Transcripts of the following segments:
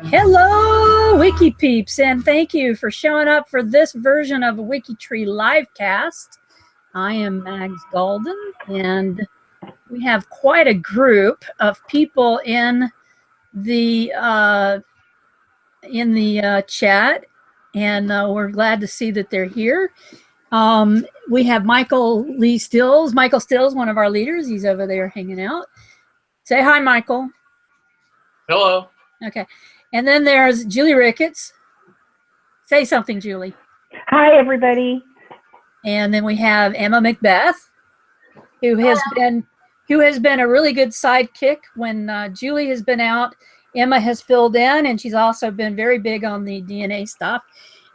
Hello, Wiki peeps, and thank you for showing up for this version of WikiTree Livecast. I am Mags Golden, and we have quite a group of people in the chat, and we're glad to see that they're here. We have Michael Lee Stills. Michael Stills, one of our leaders. He's over there hanging out. Say hi, Michael. Hello. Okay. And then there's Julie Ricketts. Say something, Julie. Hi, everybody. And then we have Emma Macbeth, who has been a really good sidekick when Julie has been out. Emma has filled in, and she's also been very big on the DNA stuff.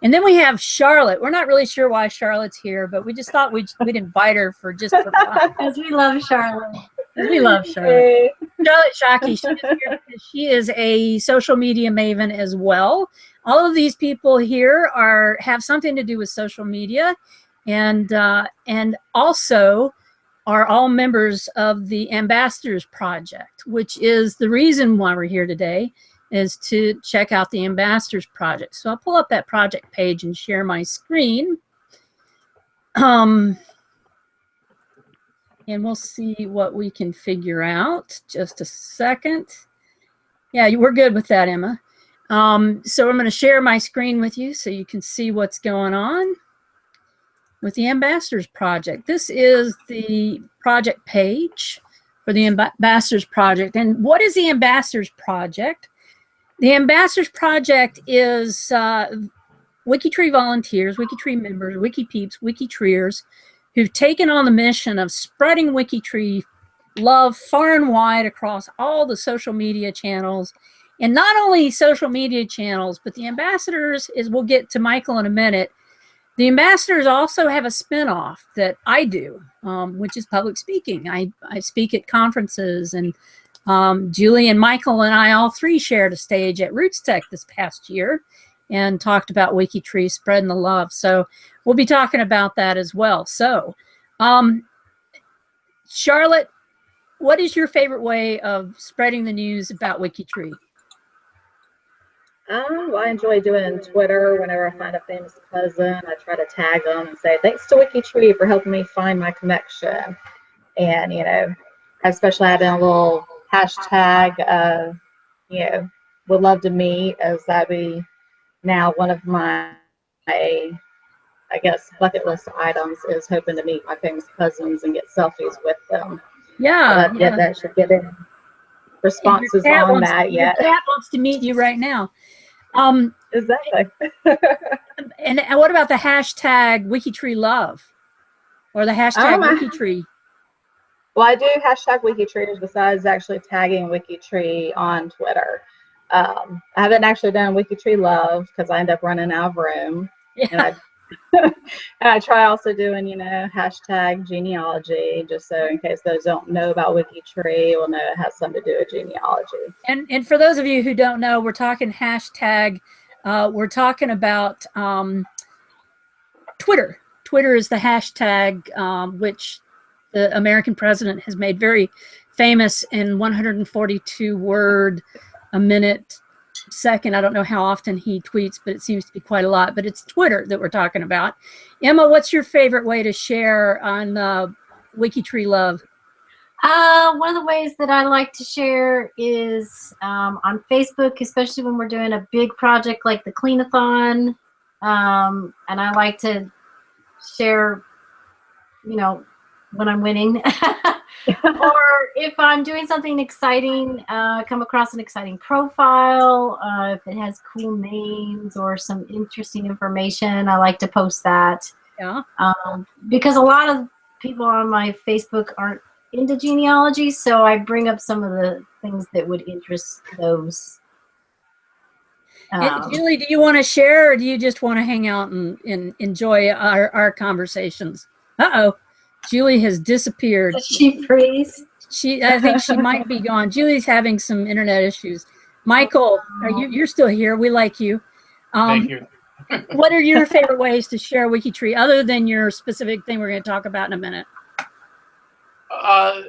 And then we have Charlotte. We're not really sure why Charlotte's here, but we just thought we'd invite her for fun. Because we love Charlotte. We love Charlotte. Charlotte Shockey, she is a social media maven as well. All of these people here have something to do with social media, and also are all members of the Ambassadors Project, which is the reason why we're here today, is to check out the Ambassadors Project. So I'll pull up that project page and share my screen. And we'll see what we can figure out. Just a second. Yeah, we're good with that, Emma. So I'm going to share my screen with you so you can see what's going on with the Ambassadors Project. This is the project page for the Ambassadors Project. And what is the Ambassadors Project? The Ambassadors Project is WikiTree volunteers, WikiTree members, Wiki peeps, WikiTreeers, who've taken on the mission of spreading WikiTree love far and wide across all the social media channels. And not only social media channels, but the ambassadors, as we'll get to Michael in a minute, the ambassadors also have a spinoff that I do, which is public speaking. I speak at conferences, and Julie and Michael and I all three shared a stage at RootsTech this past year and talked about WikiTree spreading the love. So we'll be talking about that as well. So, Charlotte, what is your favorite way of spreading the news about WikiTree? Well, I enjoy doing Twitter. Whenever I find a famous cousin, I try to tag them and say, thanks to WikiTree for helping me find my connection. And, you know, especially having a little hashtag, you know, would love to meet, as that be now one of my, I guess, bucket list items is hoping to meet my famous cousins and get selfies with them. Yeah. Yeah. That should get in responses on that yet. Your cat wants to meet you right now. Exactly. And what about the hashtag WikiTree love, or the hashtag WikiTree? Well, I do hashtag WikiTreeers besides actually tagging WikiTree on Twitter. I haven't actually done WikiTree love because I end up running out of room. Yeah. And I try also doing, you know, hashtag genealogy, just so in case those don't know about WikiTree will know it has something to do with genealogy. And for those of you who don't know, we're talking hashtag, we're talking about Twitter. Twitter is the hashtag which the American president has made very famous in 142 word a minute second. I don't know how often he tweets, but it seems to be quite a lot. But it's Twitter that we're talking about. Emma, what's your favorite way to share on WikiTree love? One of the ways that I like to share is on Facebook, especially when we're doing a big project like the Cleanathon. And I like to share, you know, when I'm winning. Or if I'm doing something exciting, come across an exciting profile, if it has cool names or some interesting information, I like to post that. Yeah. Because a lot of people on my Facebook aren't into genealogy, so I bring up some of the things that would interest those. Julie, do you want to share, or do you just want to hang out and enjoy our conversations? Uh-oh. Julie has disappeared. Did she freeze? I think she might be gone. Julie's having some internet issues. Michael, you're still here. We like you. Thank you. What are your favorite ways to share WikiTree other than your specific thing we're going to talk about in a minute? I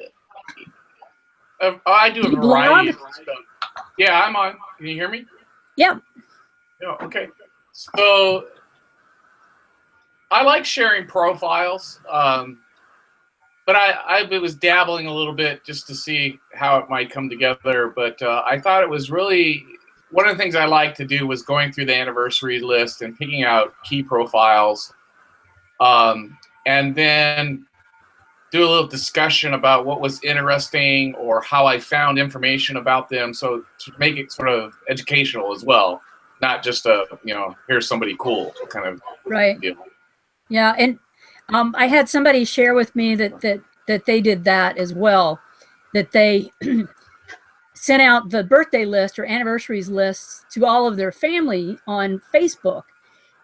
do a You variety blog? of stuff. Yeah, I'm on. Can you hear me? Yeah. Yeah, okay. So I like sharing profiles, but I was dabbling a little bit just to see how it might come together. But I thought it was really, one of the things I like to do was going through the anniversary list and picking out key profiles, and then do a little discussion about what was interesting or how I found information about them, so to make it sort of educational as well, not just a, here's somebody cool kind of Right. deal. Yeah, and I had somebody share with me that they did that as well, that they sent out the birthday list or anniversaries lists to all of their family on Facebook,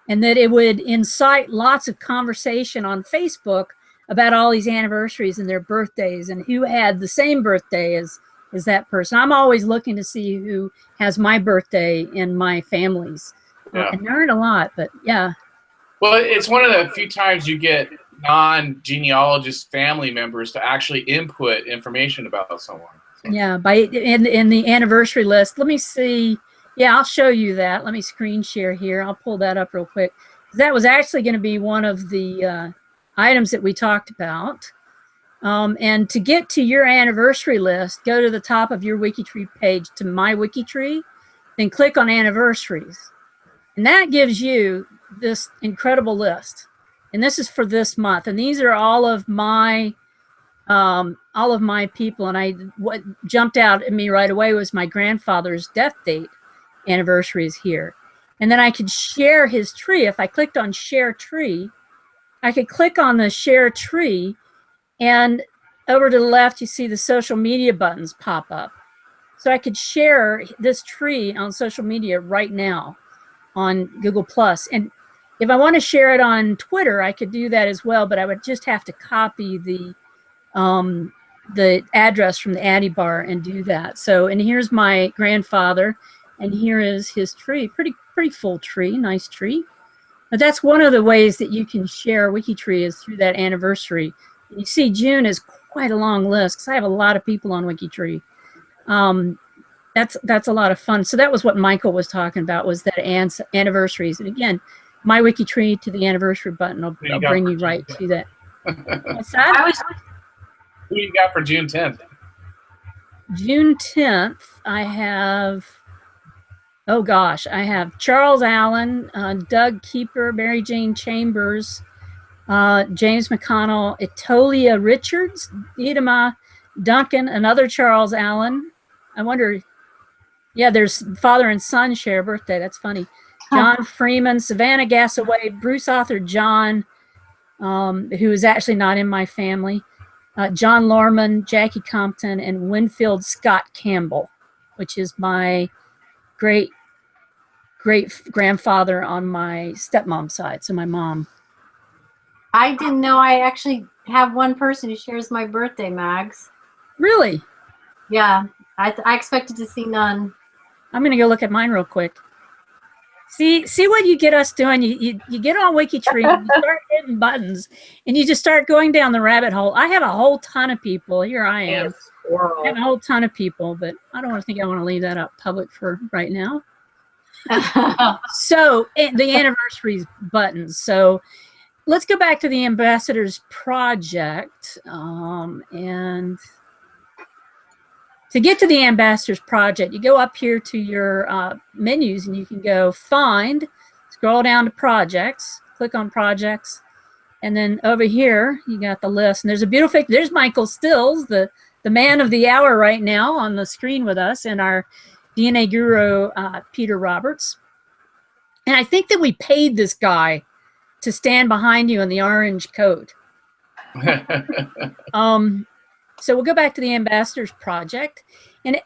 and that it would incite lots of conversation on Facebook about all these anniversaries and their birthdays and who had the same birthday as that person. I'm always looking to see who has my birthday in my family's. Yeah. I learned a lot, but yeah. Well, it's one of the few times you get non-genealogist family members to actually input information about someone. So. Yeah, in the anniversary list. Let me see. Yeah, I'll show you that. Let me screen share here. I'll pull that up real quick. That was actually going to be one of the items that we talked about. And to get to your anniversary list, go to the top of your WikiTree page to My WikiTree, then click on anniversaries. And that gives you this incredible list. And this is for this month. And these are all of my people. And what jumped out at me right away was my grandfather's death date anniversary is here. And then I could share his tree. If I clicked on share tree, I could click on the share tree, and over to the left, you see the social media buttons pop up. So I could share this tree on social media right now on Google+. And if I want to share it on Twitter, I could do that as well, but I would just have to copy the address from the Addy bar and do that. So, and here's my grandfather, and here is his tree. Pretty full tree, nice tree. But that's one of the ways that you can share WikiTree is through that anniversary. And you see June is quite a long list because I have a lot of people on WikiTree. That's a lot of fun. So that was what Michael was talking about, was that anniversaries. And again, My WikiTree to the anniversary button will bring you right to that. What's that? Who you got for June 10th? June 10th, I have, oh gosh, I have Charles Allen, Doug Keeper, Mary Jane Chambers, James McConnell, Etolia Richards, Idema Duncan, another Charles Allen. I wonder, yeah, there's father and son share a birthday. That's funny. John Freeman, Savannah Gassaway, Bruce Author John, who is actually not in my family, John Lorman, Jackie Compton, and Winfield Scott Campbell, which is my great grandfather on my stepmom's side, so my mom. I didn't know I actually have one person who shares my birthday, Mags. Really? Yeah, I expected to see none. I'm gonna go look at mine real quick. See what you get us doing. You get on WikiTree, you start hitting buttons, and you just start going down the rabbit hole. I have a whole ton of people. Here I am. I have a whole ton of people, but I don't want to leave that up public for right now. So the anniversaries buttons. So let's go back to the Ambassadors Project. And to get to the Ambassadors Project, you go up here to your menus and you can go Find, scroll down to Projects, click on Projects, and then over here you got the list. And there's a beautiful, there's Michael Stills, the man of the hour right now on the screen with us, and our DNA guru, Peter Roberts. And I think that we paid this guy to stand behind you in the orange coat. So we'll go back to the Ambassadors Project. And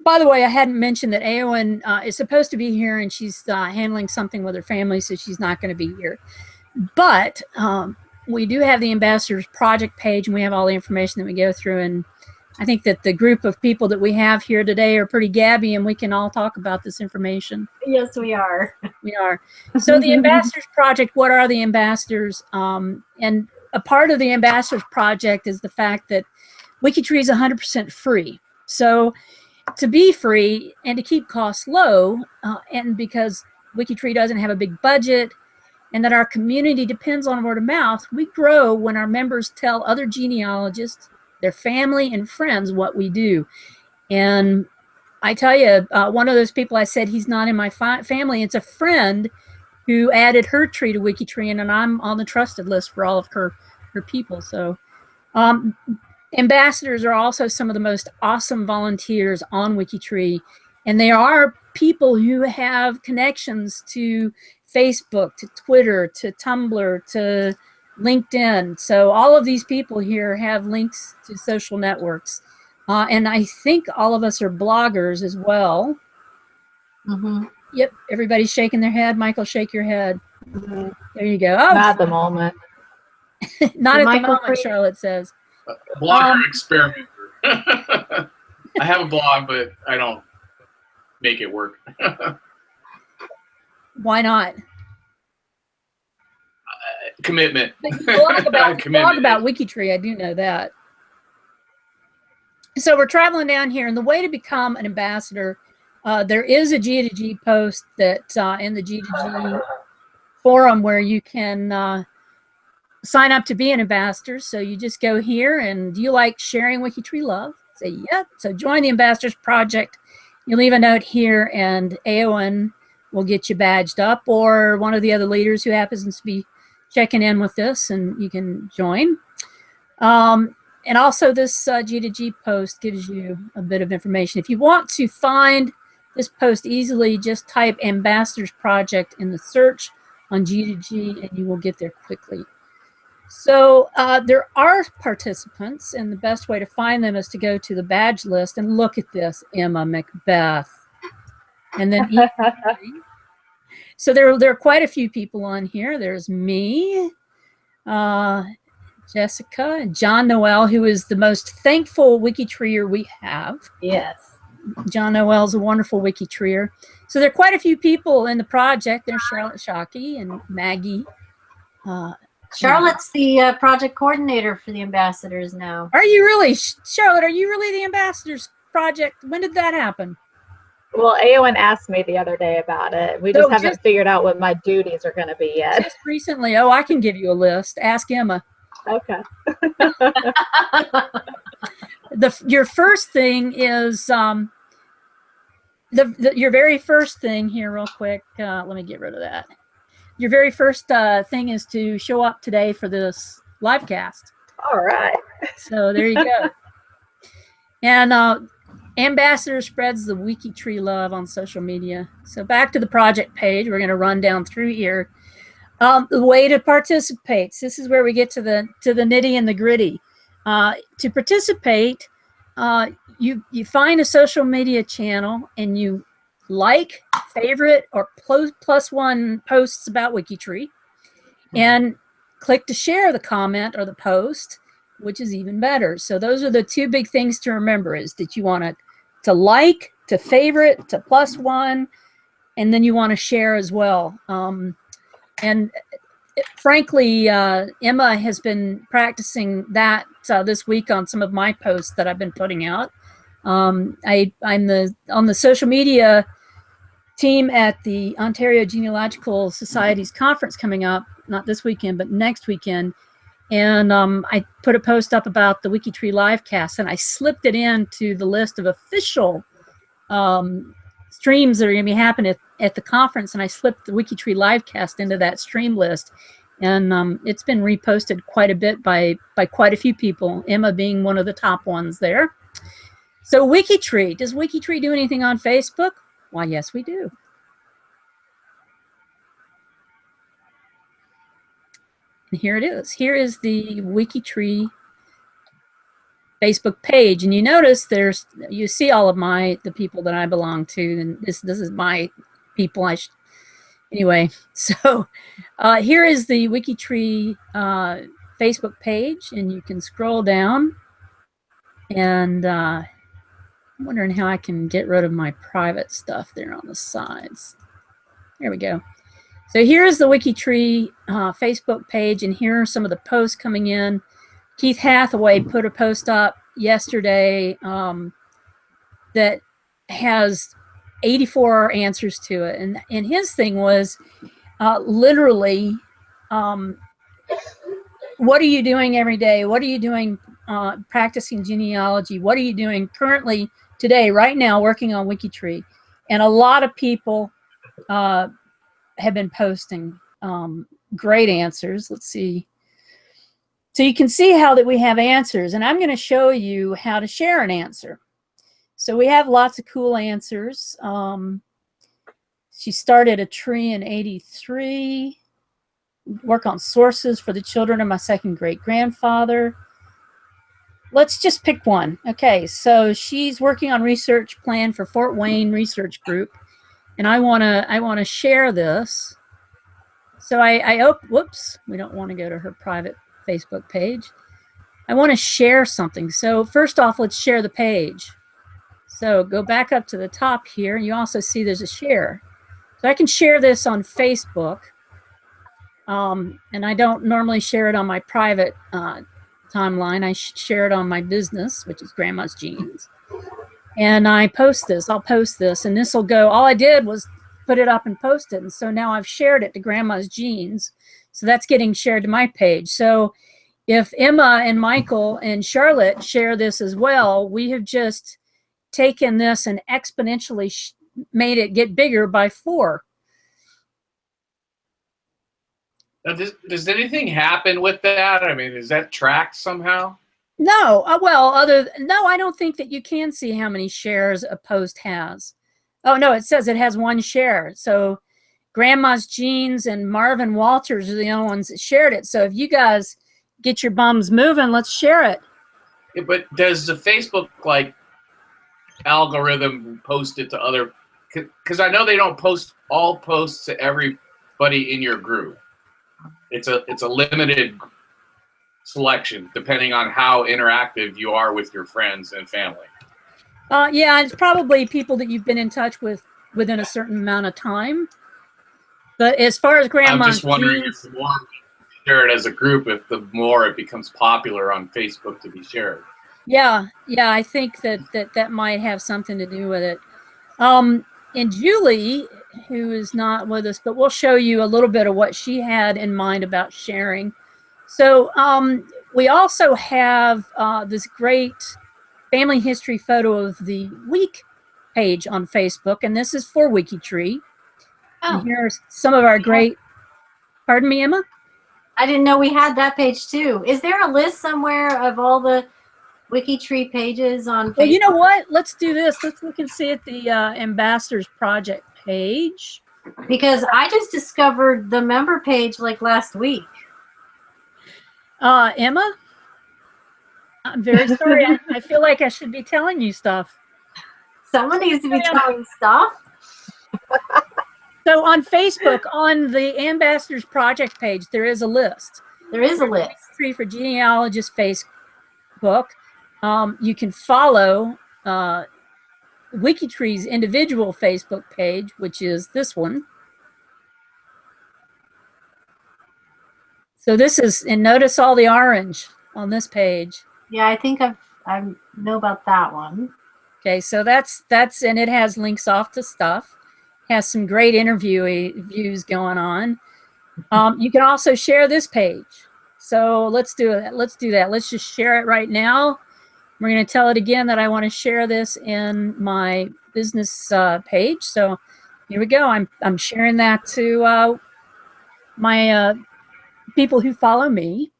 by the way, I hadn't mentioned that Eowyn is supposed to be here, and she's handling something with her family, so she's not going to be here. But we do have the Ambassadors Project page, and we have all the information that we go through. And I think that the group of people that we have here today are pretty gabby, and we can all talk about this information. Yes, we are. We are. So the Ambassadors Project, what are the ambassadors? And a part of the Ambassadors Project is the fact that WikiTree is 100% free. So to be free and to keep costs low, and because WikiTree doesn't have a big budget, and that our community depends on word of mouth, we grow when our members tell other genealogists, their family and friends what we do. And I tell you, one of those people I said, he's not in my family. It's a friend who added her tree to WikiTree, and I'm on the trusted list for all of her people. So ambassadors are also some of the most awesome volunteers on WikiTree, and they are people who have connections to Facebook, to Twitter, to Tumblr, to LinkedIn. So all of these people here have links to social networks. And I think all of us are bloggers as well. Mm-hmm. Yep, everybody's shaking their head. Michael, shake your head. Mhm. There you go. Oh, Not at the moment. not at the Michael moment, Charlotte says. Blogger experimenter. I have a blog, but I don't make it work. Why not? Commitment. But you blog about Commitment. WikiTree. I do know that. So we're traveling down here, and the way to become an ambassador, there is a G2G post that in the G2G forum where you can sign up to be an ambassador. So you just go here, and do you like sharing WikiTree love? Say yep. So join the Ambassadors Project. You leave a note here, and Eowyn will get you badged up, or one of the other leaders who happens to be checking in with this, and you can join. And also this G2G post gives you a bit of information. If you want to find this post easily, just type Ambassadors Project in the search on G2G, and you will get there quickly. So there are participants, and the best way to find them is to go to the badge list and look at this, Emma Macbeth. And then so there are quite a few people on here. There's me, Jessica, and John Noel, who is the most thankful WikiTreeer we have. Yes. John Noel's a wonderful WikiTreeer. So there are quite a few people in the project. There's Charlotte Shockey and Maggie. Charlotte's the project coordinator for the ambassadors now. Are you really, Charlotte, are you really the Ambassadors Project? When did that happen? Well, Eowyn asked me the other day about it. We just haven't figured out what my duties are going to be yet. Just recently. Oh, I can give you a list. Ask Emma. Okay. Your first thing is your very first thing here, real quick. Let me get rid of that. Your very first thing is to show up today for this LiveCast. All right. So there you go. And Ambassador spreads the WikiTree love on social media. So back to the project page. We're going to run down through here. The way to participate. This is where we get to the nitty and the gritty. To participate, you find a social media channel and you like, favorite, or +1 posts about WikiTree, and click to share the comment or the post, which is even better. So those are the two big things to remember: is that you want to like, to favorite, to +1, and then you want to share as well. And frankly, Emma has been practicing that this week on some of my posts that I've been putting out. I'm on the social media team at the Ontario Genealogical Society's conference coming up, not this weekend, but next weekend. And I put a post up about the WikiTree LiveCast, and I slipped it into the list of official streams that are going to be happening at the conference, and I slipped the WikiTree LiveCast into that stream list. And it's been reposted quite a bit by quite a few people, Emma being one of the top ones there. So WikiTree, does WikiTree do anything on Facebook? Why, yes, we do. And here it is. Here is the WikiTree Facebook page, and you notice you see all of the people that I belong to, and this is my people. Anyway, so here is the WikiTree Facebook page, and you can scroll down. And I'm wondering how I can get rid of my private stuff there on the sides. There we go. So here's the WikiTree Facebook page, and here are some of the posts coming in. Keith Hathaway put a post up yesterday that has 84 answers to it. And his thing was literally, what are you doing every day? What are you doing practicing genealogy? What are you doing currently today, right now, working on WikiTree? And a lot of people have been posting great answers. Let's see. So you can see how that we have answers, and I'm going to show you how to share an answer. So we have lots of cool answers. She started a tree in '83. Work on sources for the children of my second great-grandfather. Let's just pick one. Okay, so she's working on research plan for Fort Wayne Research Group, and I wanna share this. So whoops, we don't want to go to her private Facebook page. I want to share something. So first off, let's share the page. So go back up to the top here, and you also see there's a share. So I can share this on Facebook, and I don't normally share it on my private timeline. I share it on my business, which is Grandma's Jeans. And I post this. I'll post this, and this will go. All I did was put it up and post it, and so now I've shared it to Grandma's Jeans. So that's getting shared to my page. So if Emma and Michael and Charlotte share this as well, we have just taken this and exponentially made it get bigger by 4. Now, does anything happen with that? I mean, is that tracked somehow? No, no, I don't think that you can see how many shares a post has. Oh no, it says it has 1 share. So Grandma's Jeans and Marvin Walters are the only ones that shared it. So if you guys get your bums moving, let's share it. Yeah, but does the Facebook algorithm post it to other? Because I know they don't post all posts to everybody in your group. It's a limited selection depending on how interactive you are with your friends and family. Yeah, it's probably people that you've been in touch with within a certain amount of time. But as far as Grandma's I'm just wondering Jeans, if the more we share it as a group, if the more it becomes popular on Facebook to be shared. Yeah, I think that might have something to do with it. And Julie, who is not with us, but we'll show you a little bit of what she had in mind about sharing. So we also have this great family history photo of the week page on Facebook, and this is for WikiTree. Oh. And here are some of our great, pardon me, Emma? I didn't know we had that page too. Is there a list somewhere of all the WikiTree pages on Facebook? Well, you know what? Let's do this. Let's look and see at the Ambassadors Project page. Because I just discovered the member page like last week. Emma? I'm very sorry. I feel like I should be telling you stuff. Someone needs to be telling stuff. So on Facebook, on the Ambassadors Project page, there is a list. There is a list. Tree for Genealogists Facebook. You can follow WikiTree's individual Facebook page, which is this one. So this is, and notice all the orange on this page. Yeah, I think I know about that one. Okay, so that's and it has links off to stuff. Has some great interviews going on. You can also share this page. So let's do it. Let's do that. Let's just share it right now. We're going to tell it again that I want to share this in my business page. So here we go. I'm sharing that to my people who follow me.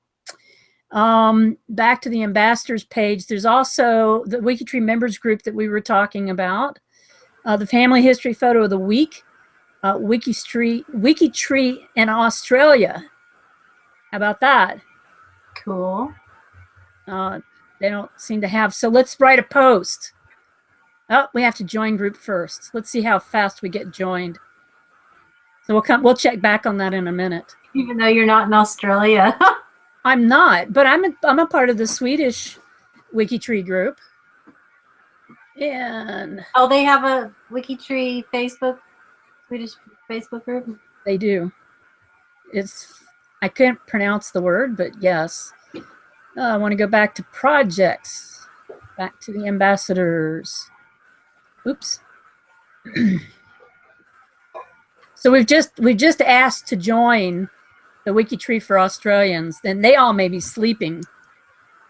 Back to the ambassadors page. There's also the WikiTree members group that we were talking about. The family history photo of the week. WikiTree in Australia. How about that? Cool. They don't seem to have. So let's write a post. Oh, we have to join group first. Let's see how fast we get joined. So we'll check back on that in a minute. Even though you're not in Australia. I'm not, but I'm a part of the Swedish WikiTree group. And Oh, they have a WikiTree Swedish Facebook group? they do. I can't pronounce the word, but yes. I want to go back to projects, back to the ambassadors. Oops. So we've just asked to join the WikiTree for Australians. Then they all may be sleeping,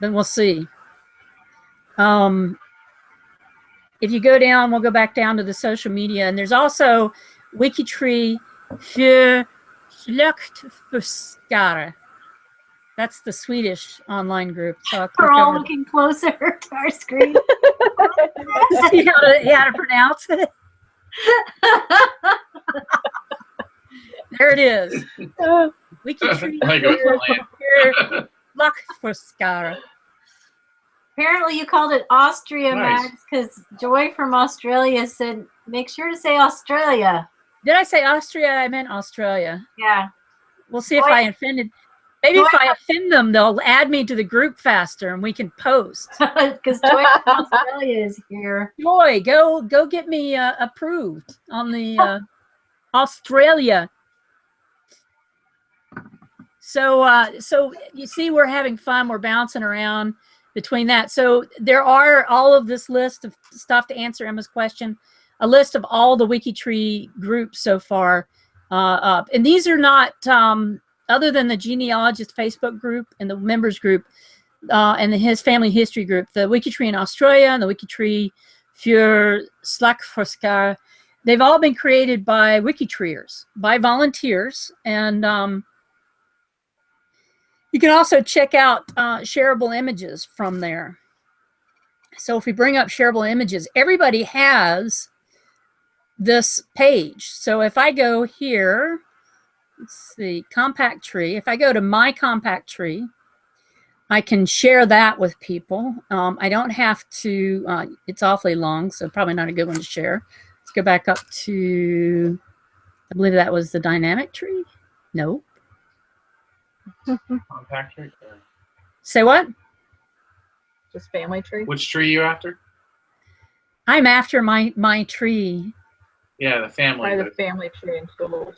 but we'll see. If you go down, we'll go back down to the social media, and there's also WikiTree för släktforskare. That's the Swedish online group. So I'll click We're all over. looking closer to our screen. See how to pronounce it? There it is. WikiTree för släktforskare. Apparently you called it Austria, Nice. Max, because Joy from Australia said, make sure to say Australia. Did I say Austria? I meant Australia. Yeah. We'll see if I offended. Maybe if I offend them, they'll add me to the group faster and we can post. Because Joy from Australia is here. Joy, go get me approved on the Australia. So you see, we're having fun. We're bouncing around between that. So there are all of this list of stuff to answer Emma's question, a list of all the WikiTree groups so far up. And these are not, other than the genealogist Facebook group and the members group and his family history group, the WikiTree in Australia and the WikiTree für släktforskare, they've all been created by WikiTreeers, by volunteers. And you can also check out shareable images from there. So if we bring up shareable images, everybody has this page. So if I go here, let's see, compact tree. If I go to my compact tree, I can share that with people. I don't have to, it's awfully long, so probably not a good one to share. Let's go back up to, I believe that was the dynamic tree. No. Compact tree? Say what? Just family tree. Which tree are you after? I'm after my tree. Yeah, the family. By the family tree and tools.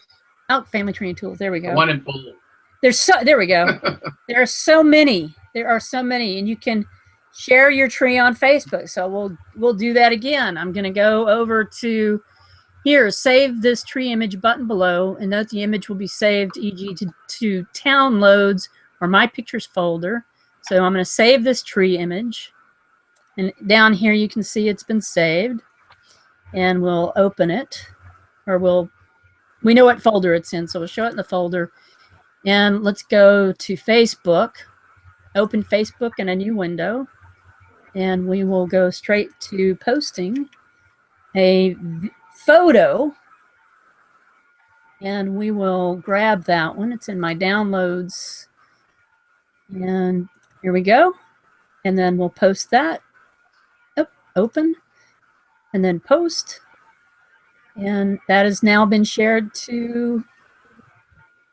Oh, family tree and tools. There we go. The one in blue. There we go. There are so many. There are so many, and you can share your tree on Facebook. So we'll do that again. I'm going to go over to here, save this tree image button below, and note the image will be saved, e.g. to downloads or my pictures folder. So I'm going to save this tree image, and down here you can see it's been saved, and we'll open it, or we know what folder it's in, so we'll show it in the folder. And let's go to Facebook, open Facebook in a new window, and we will go straight to posting a photo, and we will grab that one. It's in my downloads, and here we go. And then we'll post that. Open, and then post. And that has now been shared to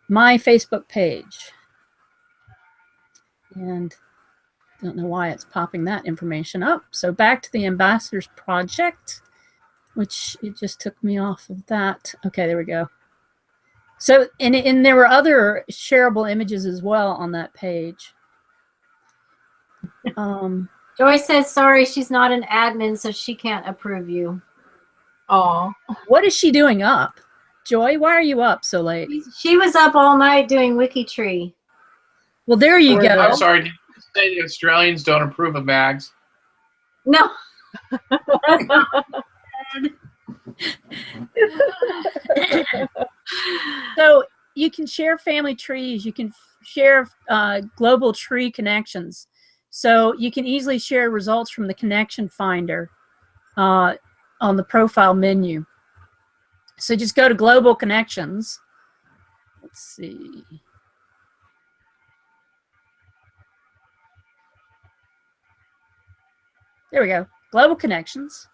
my Facebook page. And don't know why it's popping that information up. So back to the Ambassadors Project, which it just took me off of that. Okay, there we go. So, and there were other shareable images as well on that page. Joy says, sorry, she's not an admin, so she can't approve you. Oh, What is she doing up? Joy, why are you up so late? She was up all night doing WikiTree. Well, there you go. I'm sorry. Did you say the Australians don't approve of mags? No. So you can share family trees. You can share global tree connections. So you can easily share results from the connection finder on the profile menu. So just go to global connections. Let's see. There we go. Global connections.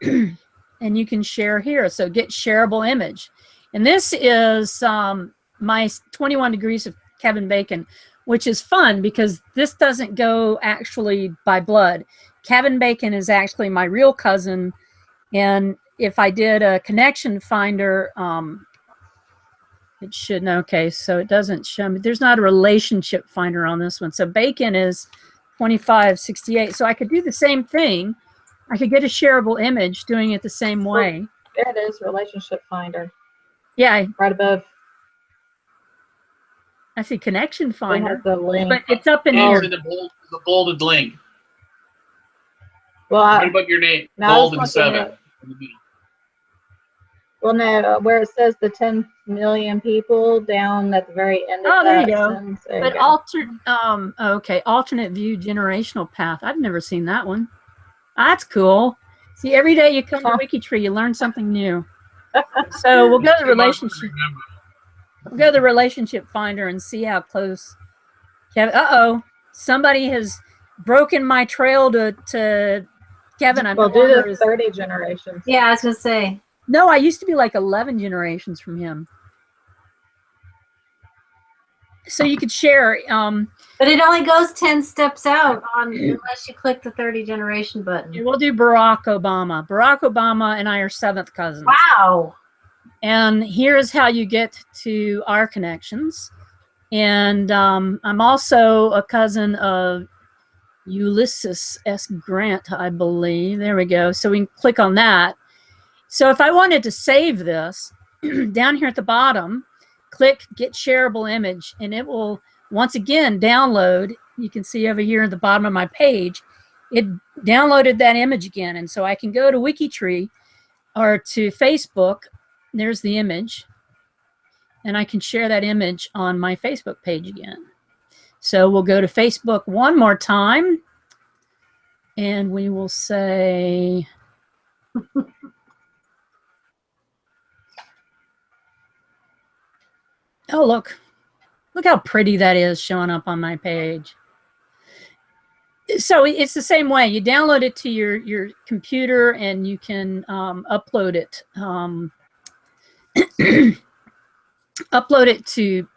And you can share here. So get shareable image. And this is my 21 degrees of Kevin Bacon. which is fun because this doesn't go actually by blood. Kevin Bacon is actually my real cousin, and if I did a connection finder, it should, okay, so it doesn't show me. There's not a relationship finder on this one. So Bacon is 2568. So I could do the same thing. I could get a shareable image doing it the same way. There it is, relationship finder. Yeah. Right above. I see connection It finder. has the link. But it's up in It's here. in the bolded link. Well, Right above your name. Bold and 7. Well, no, where it says the 10 million people down at the very end of Oh, there that you go. sentence, there But you go. okay, alternate view generational path. I've never seen that one. That's cool. See, every day you come to WikiTree, you learn something new. So we'll go to the relationship. We'll go to the relationship finder and see how close. Uh-oh, somebody has broken my trail to Kevin. I'm Well, no do longer the his- 30 generations. Yeah, I was gonna say. No, I used to be like 11 generations from him. So you could share. But it only goes 10 steps out on unless you click the 30 generation button. We'll do Barack Obama. Barack Obama and I are 7th cousins. Wow. And here's how you get to our connections. And I'm also a cousin of Ulysses S. Grant, I believe. There we go. So we can click on that. So if I wanted to save this, down here at the bottom, click Get Shareable Image, and it will once again download. You can see over here at the bottom of my page, it downloaded that image again. And so I can go to WikiTree or to Facebook. There's the image. And I can share that image on my Facebook page again. So we'll go to Facebook one more time. And we will say... Oh, look how pretty that is showing up on my page. So it's the same way. You download it to your computer and you can upload it. Upload it to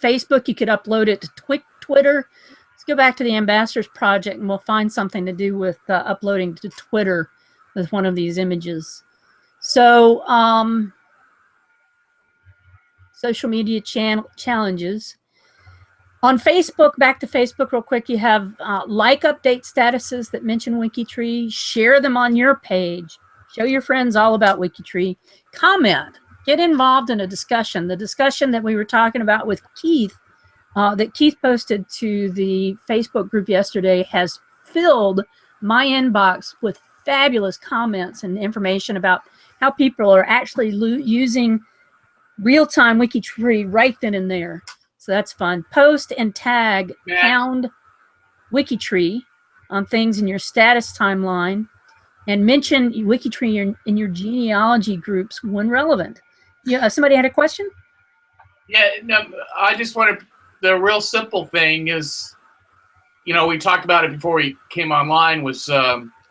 Facebook. You could upload it to Twitter. Let's go back to the Ambassadors Project and we'll find something to do with uploading to Twitter with one of these images. So, social media challenges. On Facebook, back to Facebook real quick, you have like update statuses that mention WikiTree. Share them on your page. Show your friends all about WikiTree. Comment. Get involved in a discussion. The discussion that we were talking about with Keith, that Keith posted to the Facebook group yesterday, has filled my inbox with fabulous comments and information about how people are actually using real-time WikiTree right then and there. So that's fun. Post and tag pound WikiTree on things in your status timeline and mention WikiTree in your genealogy groups when relevant. Yeah, somebody had a question? Yeah, no, I just wanted, the real simple thing is, you know, we talked about it before we came online, was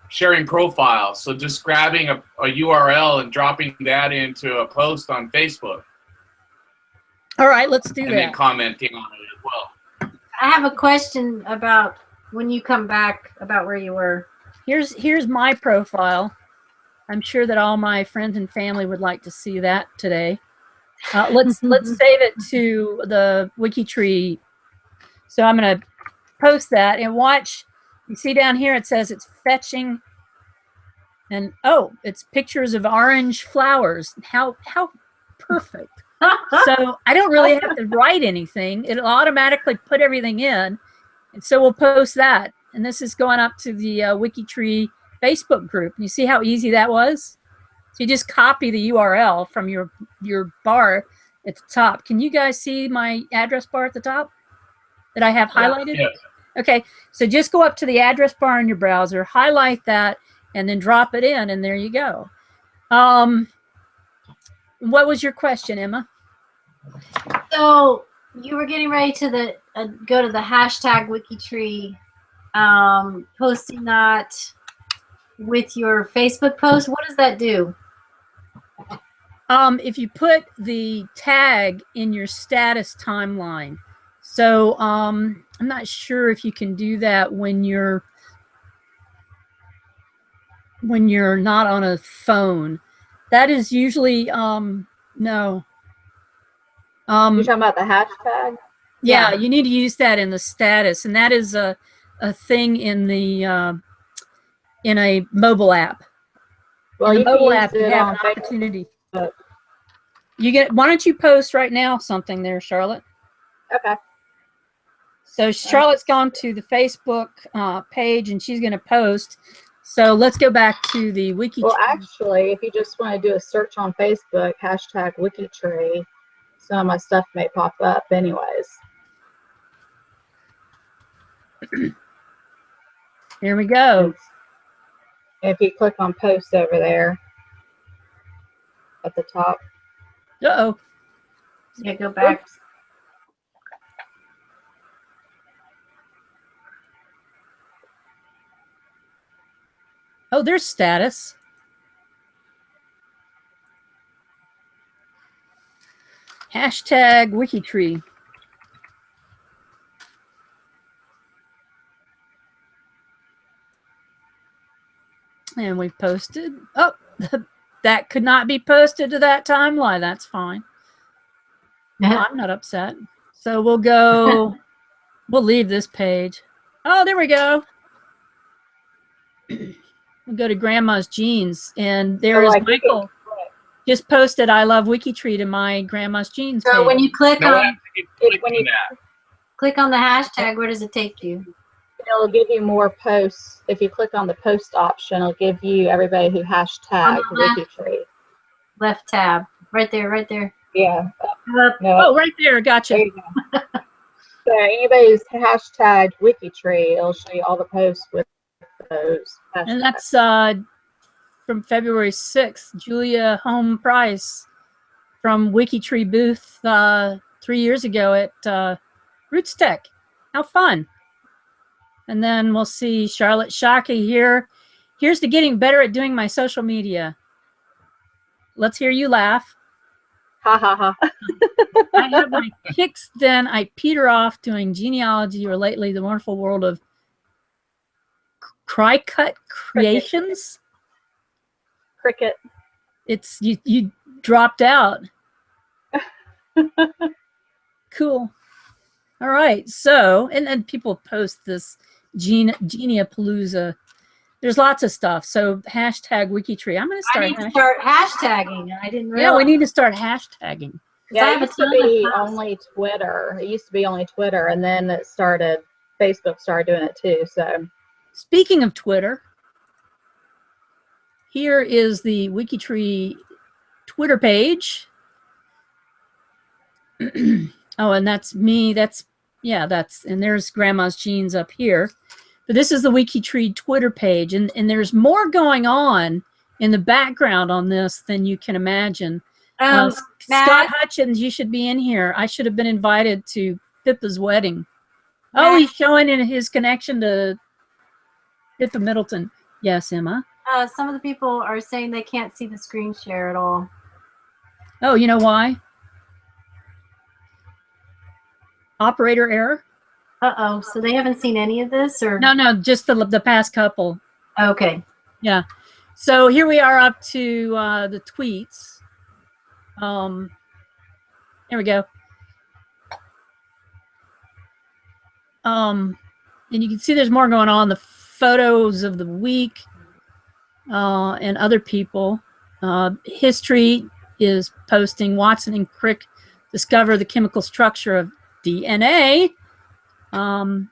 sharing profiles. So just grabbing a URL and dropping that into a post on Facebook. All right, let's do that. And then commenting on it as well. I have a question about when you come back about where you were. Here's my profile. I'm sure that all my friends and family would like to see that today. Let's save it to the WikiTree. So I'm going to post that and watch. You see down here it says it's fetching, and oh, it's pictures of orange flowers. How perfect. So I don't really have to write anything. It'll automatically put everything in. And so we'll post that. And this is going up to the WikiTree Facebook group. You see how easy that was? So you just copy the URL from your bar at the top. Can you guys see my address bar at the top that I have highlighted? Yeah. Okay, so just go up to the address bar in your browser, highlight that, and then drop it in, and there you go. What was your question, Emma? So you were getting ready to go to the hashtag WikiTree, posting that with your Facebook post. What does that do? If you put the tag in your status timeline, So I'm not sure if you can do that when you're not on a phone. That is usually no. You're talking about the hashtag? Yeah, you need to use that in the status, and that is a thing in the in a mobile app. Well, in the you mobile can use app, you it have on an opportunity. Facebook. Why don't you post right now something there, Charlotte? Okay. So Charlotte's gone to the Facebook page, and she's going to post. So let's go back to the WikiTree. Well, actually, if you just want to do a search on Facebook, hashtag WikiTree, some of my stuff may pop up anyways. Here we go. If you click on post over there at the top. Uh-oh. Yeah, go back. Oops. Oh, there's status. Hashtag WikiTree. And we posted. Oh, that could not be posted to that timeline. That's fine. No, I'm not upset. So we'll go, we'll leave this page. Oh, there we go. We'll go to Grandma's Jeans, and there is Michael. Just posted I love WikiTree to my Grandma's Jeans page. So when you click No, on click on the hashtag, where does it take you? It'll give you more posts. If you click on the post option, it'll give you everybody who hashtag WikiTree. Left tab. Right there, right there. Yeah. Up. No, Oh, right there. Gotcha. there you go. So anybody who's hashtag WikiTree, it'll show you all the posts with those hashtags. And that's from February 6th. Julia Home Price from WikiTree booth 3 years ago at Roots Tech. How fun. And then we'll see Charlotte Shockey here. Here's to getting better at doing my social media. Let's hear you laugh. Ha ha ha. I have my kicks, then I peter off doing genealogy or lately the wonderful world of Crycut Creations. Cricket. It's you dropped out. Cool. All right. So, and then people post this Geniapalooza. There's lots of stuff. So hashtag WikiTree. I'm going to start. I need to start hashtagging. I didn't realize. Yeah, we need to start hashtagging. Yeah, I it have a used to ton be of posts. only Twitter. It used to be only Twitter, and then it started. Facebook started doing it too. So, Speaking of Twitter, here is the WikiTree Twitter page. Oh, and that's me. And there's Grandma's Jeans up here. But this is the WikiTree Twitter page, and there's more going on in the background on this than you can imagine. Scott Hutchins, you should be in here. I should have been invited to Pippa's wedding. Oh, he's showing in his connection to Pippa Middleton. Yes, Emma. Some of the people are saying they can't see the screen share at all. Oh, you know why? Operator error? Uh-oh. So they haven't seen any of this? Or No, just the past couple. Okay. Yeah. So here we are up to the tweets. Here we go. And you can see there's more going on. The photos of the week and other people. History is posting Watson and Crick discover the chemical structure of DNA. Then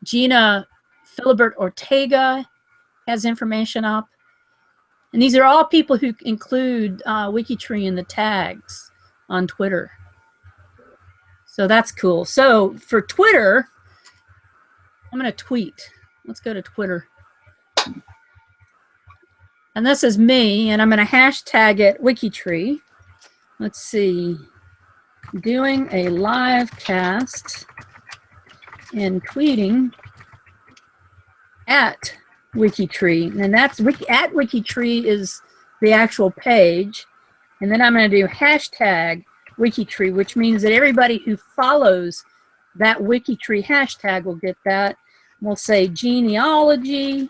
Gina Philibert Ortega has information up. And these are all people who include WikiTree in the tags on Twitter. So that's cool. So for Twitter, I'm going to tweet. Let's go to Twitter. And this is me, and I'm going to hashtag it WikiTree. Let's see. Doing a live cast and tweeting at WikiTree. And that's at WikiTree is the actual page. And then I'm going to do hashtag WikiTree, which means that everybody who follows that WikiTree hashtag will get that. We'll say genealogy,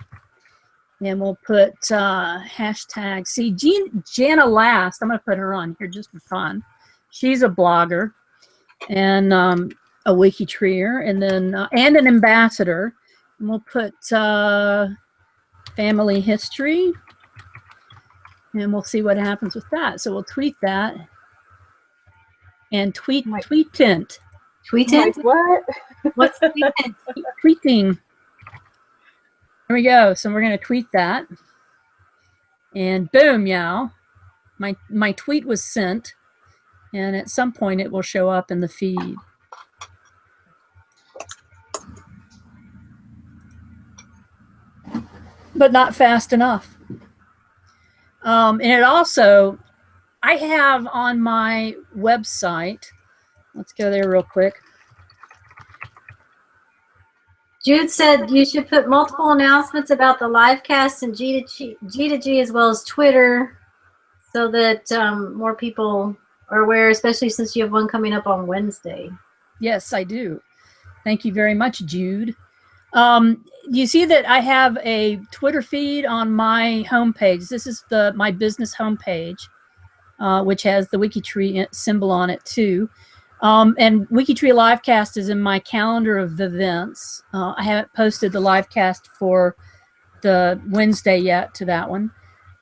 and we'll put hashtag. See, Jana Last, I'm going to put her on here just for fun. She's a blogger and a WikiTreeer, and then and an ambassador. And we'll put family history, and we'll see what happens with that. So we'll tweet that and tweet tint. Tweeting? What? What's tweeting? Tweeting. There we go. So we're going to tweet that. And boom, yeah. My tweet was sent. And at some point it will show up in the feed. But not fast enough. And it also, I have on my website, let's go there real quick. Jude said you should put multiple announcements about the LiveCast and G2G as well as Twitter so that more people are aware, especially since you have one coming up on Wednesday. Yes, I do. Thank you very much, Jude. You see that I have a Twitter feed on my homepage. This is my business homepage, which has the WikiTree symbol on it too. And WikiTree LiveCast is in my calendar of events. I haven't posted the LiveCast for the Wednesday yet to that one.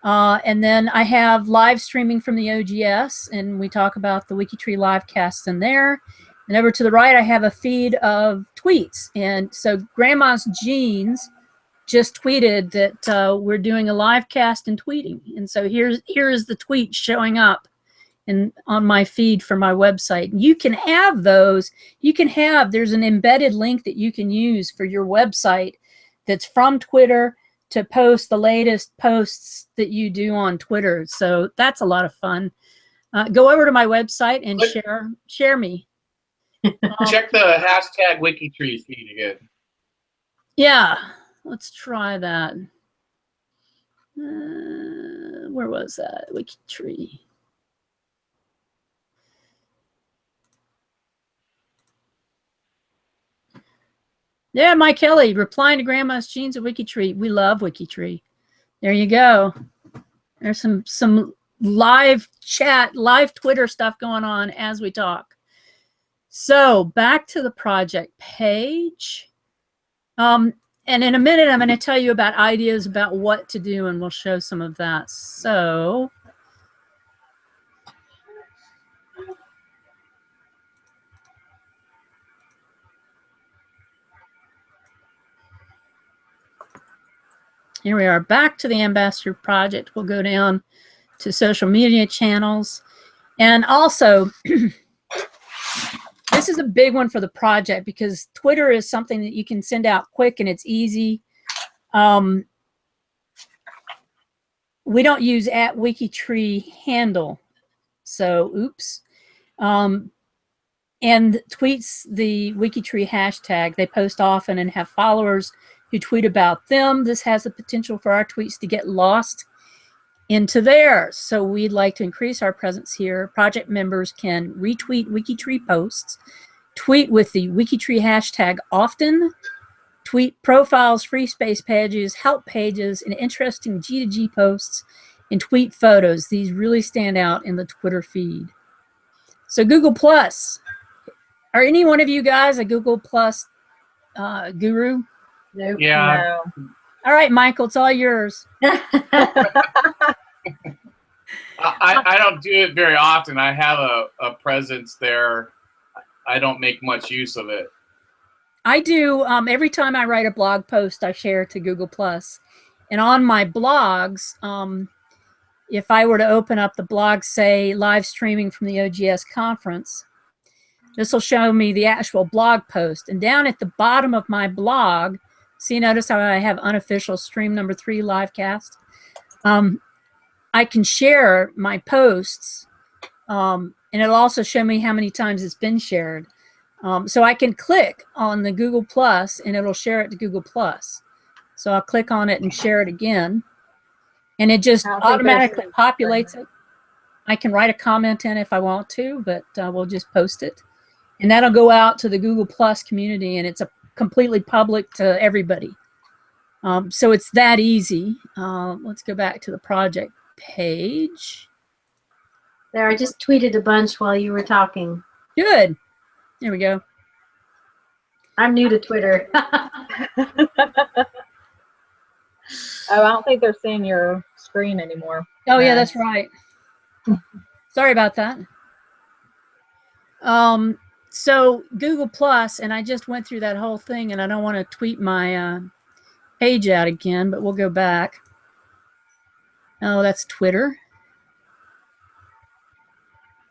And then I have live streaming from the OGS, and we talk about the WikiTree LiveCast in there. And over to the right, I have a feed of tweets. And so Grandma's Jeans just tweeted that we're doing a LiveCast and tweeting. And so here is the tweet showing up on my feed for my website. You can have those. There's an embedded link that you can use for your website that's from Twitter to post the latest posts that you do on Twitter. So that's a lot of fun. Go over to my website and share me. Check the hashtag WikiTree feed again. Yeah, let's try that. Where was that? WikiTree. Yeah, Mike Kelly, replying to Grandma's Jeans at WikiTree. We love WikiTree. There you go. There's some live chat, live Twitter stuff going on as we talk. So back to the project page. And in a minute, I'm going to tell you about ideas about what to do, and we'll show some of that. So here we are, back to the Ambassador Project. We'll go down to social media channels. And also, this is a big one for the project because Twitter is something that you can send out quick and it's easy. We don't use @WikiTree handle. So, oops. And tweets the WikiTree hashtag. They post often and have followers who tweet about them. This has the potential for our tweets to get lost into theirs. So we'd like to increase our presence here. Project members can retweet WikiTree posts, tweet with the WikiTree hashtag often, tweet profiles, free space pages, help pages, and interesting G2G posts, and tweet photos. These really stand out in the Twitter feed. So Google Plus. Are any one of you guys a Google Plus guru? Nope. Yeah. No. All right, Michael, it's all yours. I don't do it very often. I have a presence there. I don't make much use of it. I do. Every time I write a blog post, I share it to Google Plus. And on my blogs, if I were to open up the blog, say, live streaming from the OGS conference, this will show me the actual blog post. And down at the bottom of my blog, see, notice how I have unofficial stream number 3 LiveCast. I can share my posts, and it'll also show me how many times it's been shared. So I can click on the Google Plus, and it'll share it to Google Plus. So I'll click on it and share it again, and it just automatically populates it. I can write a comment in if I want to, but we'll just post it. And that'll go out to the Google Plus community, and it's completely public to everybody. So it's that easy. Let's go back to the project page. There, I just tweeted a bunch while you were talking. Good. There we go. I'm new to Twitter. Oh, I don't think they're seeing your screen anymore. Oh, yeah, that's right. Sorry about that. So Google Plus, and I just went through that whole thing, and I don't want to tweet my page out again, but we'll go back. Oh, that's Twitter.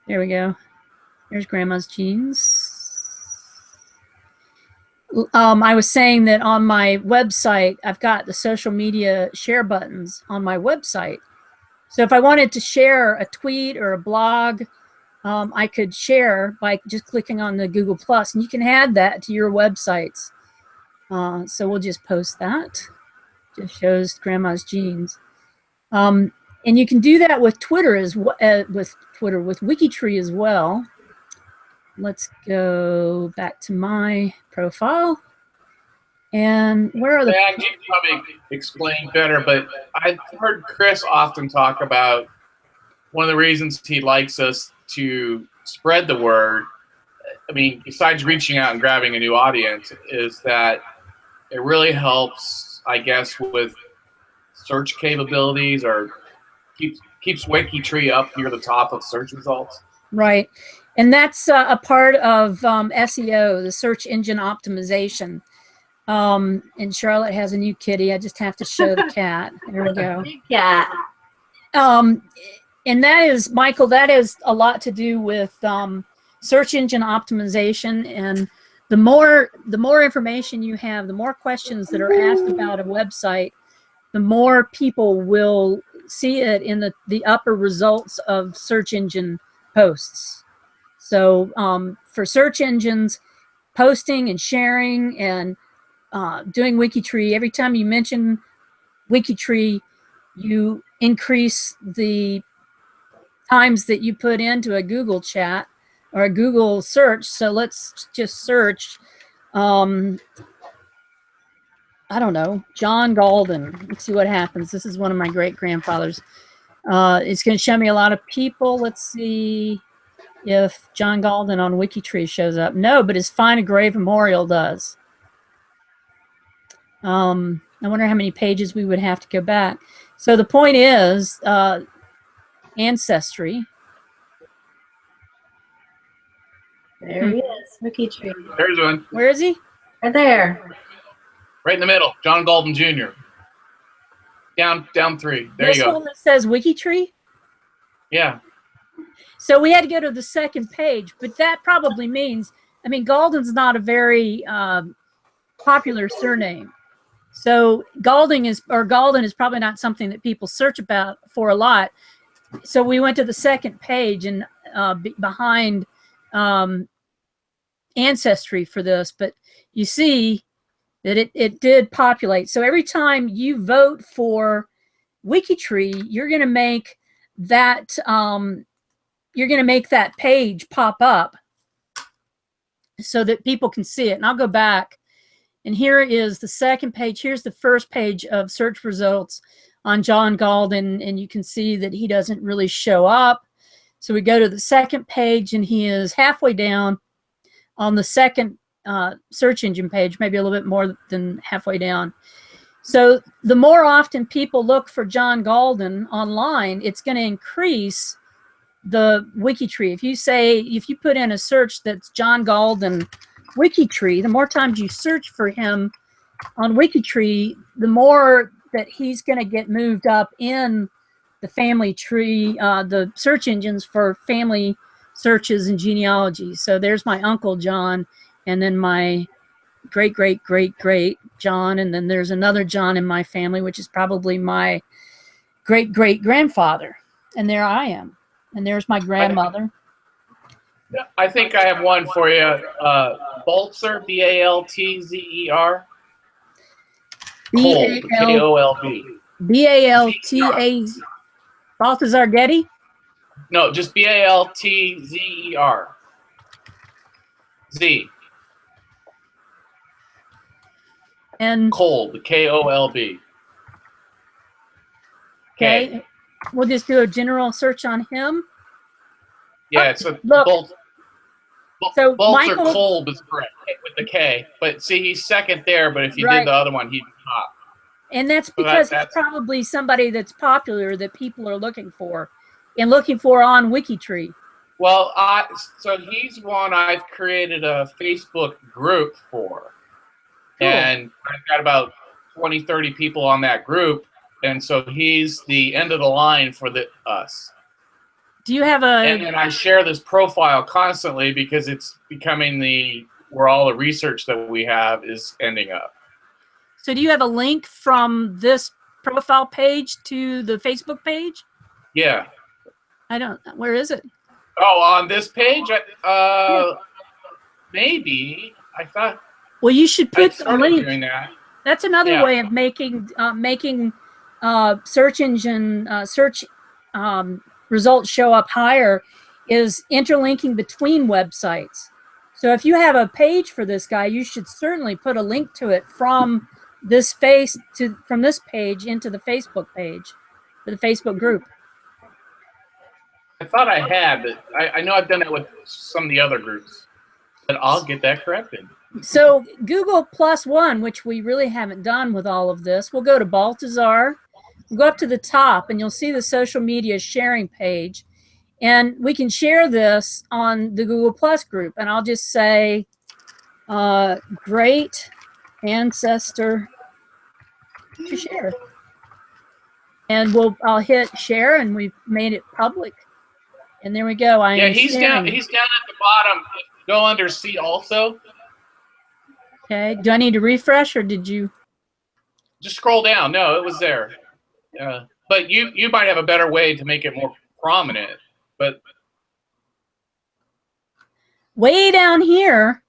There we go. There's Grandma's Jeans. I was saying that on my website, I've got the social media share buttons on my website. So if I wanted to share a tweet or a blog, I could share by just clicking on the Google Plus, and you can add that to your websites. So we'll just post that. Just shows Grandma's Jeans. And you can do that with Twitter with WikiTree as well. Let's go back to my profile. And where are the... Yeah, you can probably explain better, but I've heard Chris often talk about one of the reasons he likes us to spread the word, I mean, besides reaching out and grabbing a new audience, is that it really helps, I guess, with search capabilities, or keeps WikiTree up near the top of search results. Right. And that's a part of SEO, the search engine optimization. And Charlotte has a new kitty. I just have to show the cat. There we go. Cat. And that is, Michael, that is a lot to do with search engine optimization. And the more information you have, the more questions that are asked about a website, the more people will see it in the upper results of search engine posts. So for search engines, posting and sharing and doing WikiTree, every time you mention WikiTree, you increase the times that you put into a Google chat or a Google search. So let's just search, I don't know, John Galden. Let's see what happens. This is one of my great-grandfathers. It's going to show me a lot of people. Let's see if John Galden on WikiTree shows up. No, but his Find a Grave Memorial does. I wonder how many pages we would have to go back. So the point is, Ancestry. There he is, WikiTree. There's one. Where is he? Right there. Right in the middle, John Galden Jr. Down 3. There This you go. one that says WikiTree? Yeah. So we had to go to the second page, but that probably means, I mean, Galden's not a very popular surname. So Galden is probably not something that people search about for a lot. So we went to the second page and behind Ancestry for this, but you see that it did populate. So every time you vote for WikiTree, you're going to make that page pop up so that people can see it. And I'll go back, and here is the second page. Here's the first page of search results on John Galden, and you can see that he doesn't really show up. So we go to the second page, and he is halfway down on the second search engine page, maybe a little bit more than halfway down. So the more often people look for John Galden online, it's going to increase the WikiTree. If you put in a search that's John Galden WikiTree, the more times you search for him on WikiTree, the more that he's going to get moved up in the family tree, the search engines for family searches and genealogy. So there's my Uncle John, and then my great-great-great-great John, and then there's another John in my family, which is probably my great-great-grandfather. And there I am. And there's my grandmother. I think I have one for you. Baltzer, B-A-L-T-Z-E-R. Kolb, K-O-L-B. B-A-L-T-A. Balthazar Getty? No, just Baltzer. Z. And Kolb, Kolb. okay, we'll just do a general search on him. Yeah, it's a look. Bolt. So Balter Michael, Kolb is correct with the K. But see, he's second there. But if you Right. did the other one, he'd be top. and that's So because that's he's probably somebody that's popular that people are looking for and looking for on WikiTree. Well, so he's one I've created a Facebook group for. Cool. And I've got about 20, 30 people on that group. And so he's the end of the line for us. Do you have And then I share this profile constantly because it's becoming where all the research that we have is ending up. So do you have a link from this profile page to the Facebook page? Yeah. I don't. Where is it? Oh, on this page? Maybe. I thought. Well, you should put the link. Doing that. That's another way of making search engine search results show up higher, is interlinking between websites. So if you have a page for this guy, you should certainly put a link to it from this page into the Facebook page, to the Facebook group. I thought I had, but I know I've done that with some of the other groups. But I'll get that corrected. So Google +1, which we really haven't done with all of this, we'll go to Baltazar. We'll go up to the top, and you'll see the social media sharing page. And we can share this on the Google Plus group. And I'll just say, great ancestor to share. And I'll hit share, and we've made it public. And there we go. He's down at the bottom. Go under see also. Okay. Do I need to refresh, or did you? Just scroll down. No, it was there. But you might have a better way to make it more prominent. But way down here.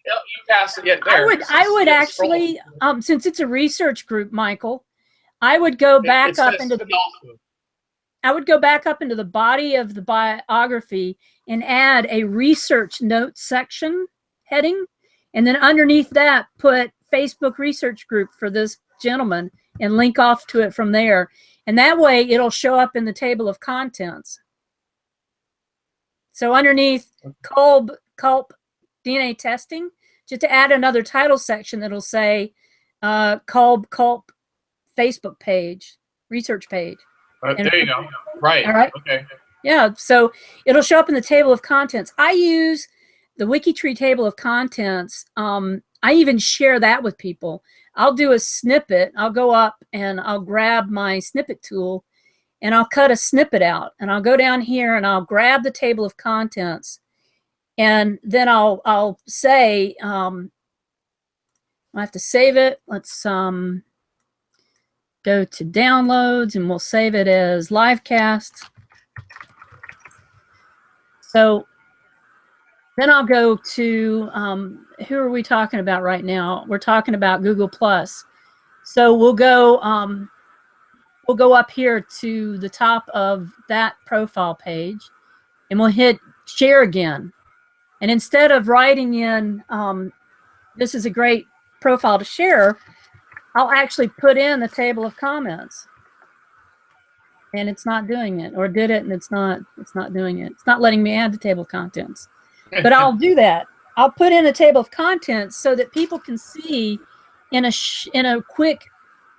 You passed it yet there. I would actually, since it's a research group, Michael, I would go back up into the. I would go back up into the body of the biography and add a research notes section heading, and then underneath that put Facebook research group for this gentleman and link off to it from there. And that way it'll show up in the table of contents. So underneath Kolb DNA testing, just to add another title section that'll say Kolb Facebook page, research page. There you go. Right. All right. Okay. Yeah. So it'll show up in the table of contents. I use the WikiTree table of contents. I even share that with people. I'll do a snippet. I'll go up and I'll grab my snippet tool and I'll cut a snippet out, and I'll go down here and I'll grab the table of contents, and then I'll say, I have to save it. Let's go to downloads, and we'll save it as LiveCast. So then I'll go to, who are we talking about right now? We're talking about Google Plus. So we'll go up here to the top of that profile page, and we'll hit share again. And instead of writing in, this is a great profile to share, I'll actually put in the table of comments. And it's not doing it, or did it, and it's not doing it. It's not letting me add the table of contents. But I'll do that. I'll put in a table of contents so that people can see in a quick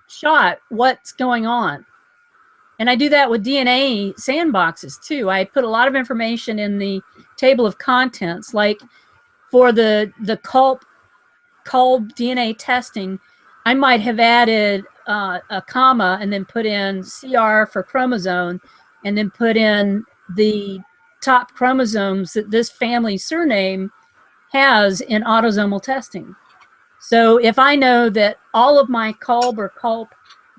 shot what's going on. And I do that with DNA sandboxes too. I put a lot of information in the table of contents, like for the Kolb DNA testing, I might have added a comma and then put in CR for chromosome, and then put in the top chromosomes that this family surname has in autosomal testing. So if I know that all of my Kolb or Kolb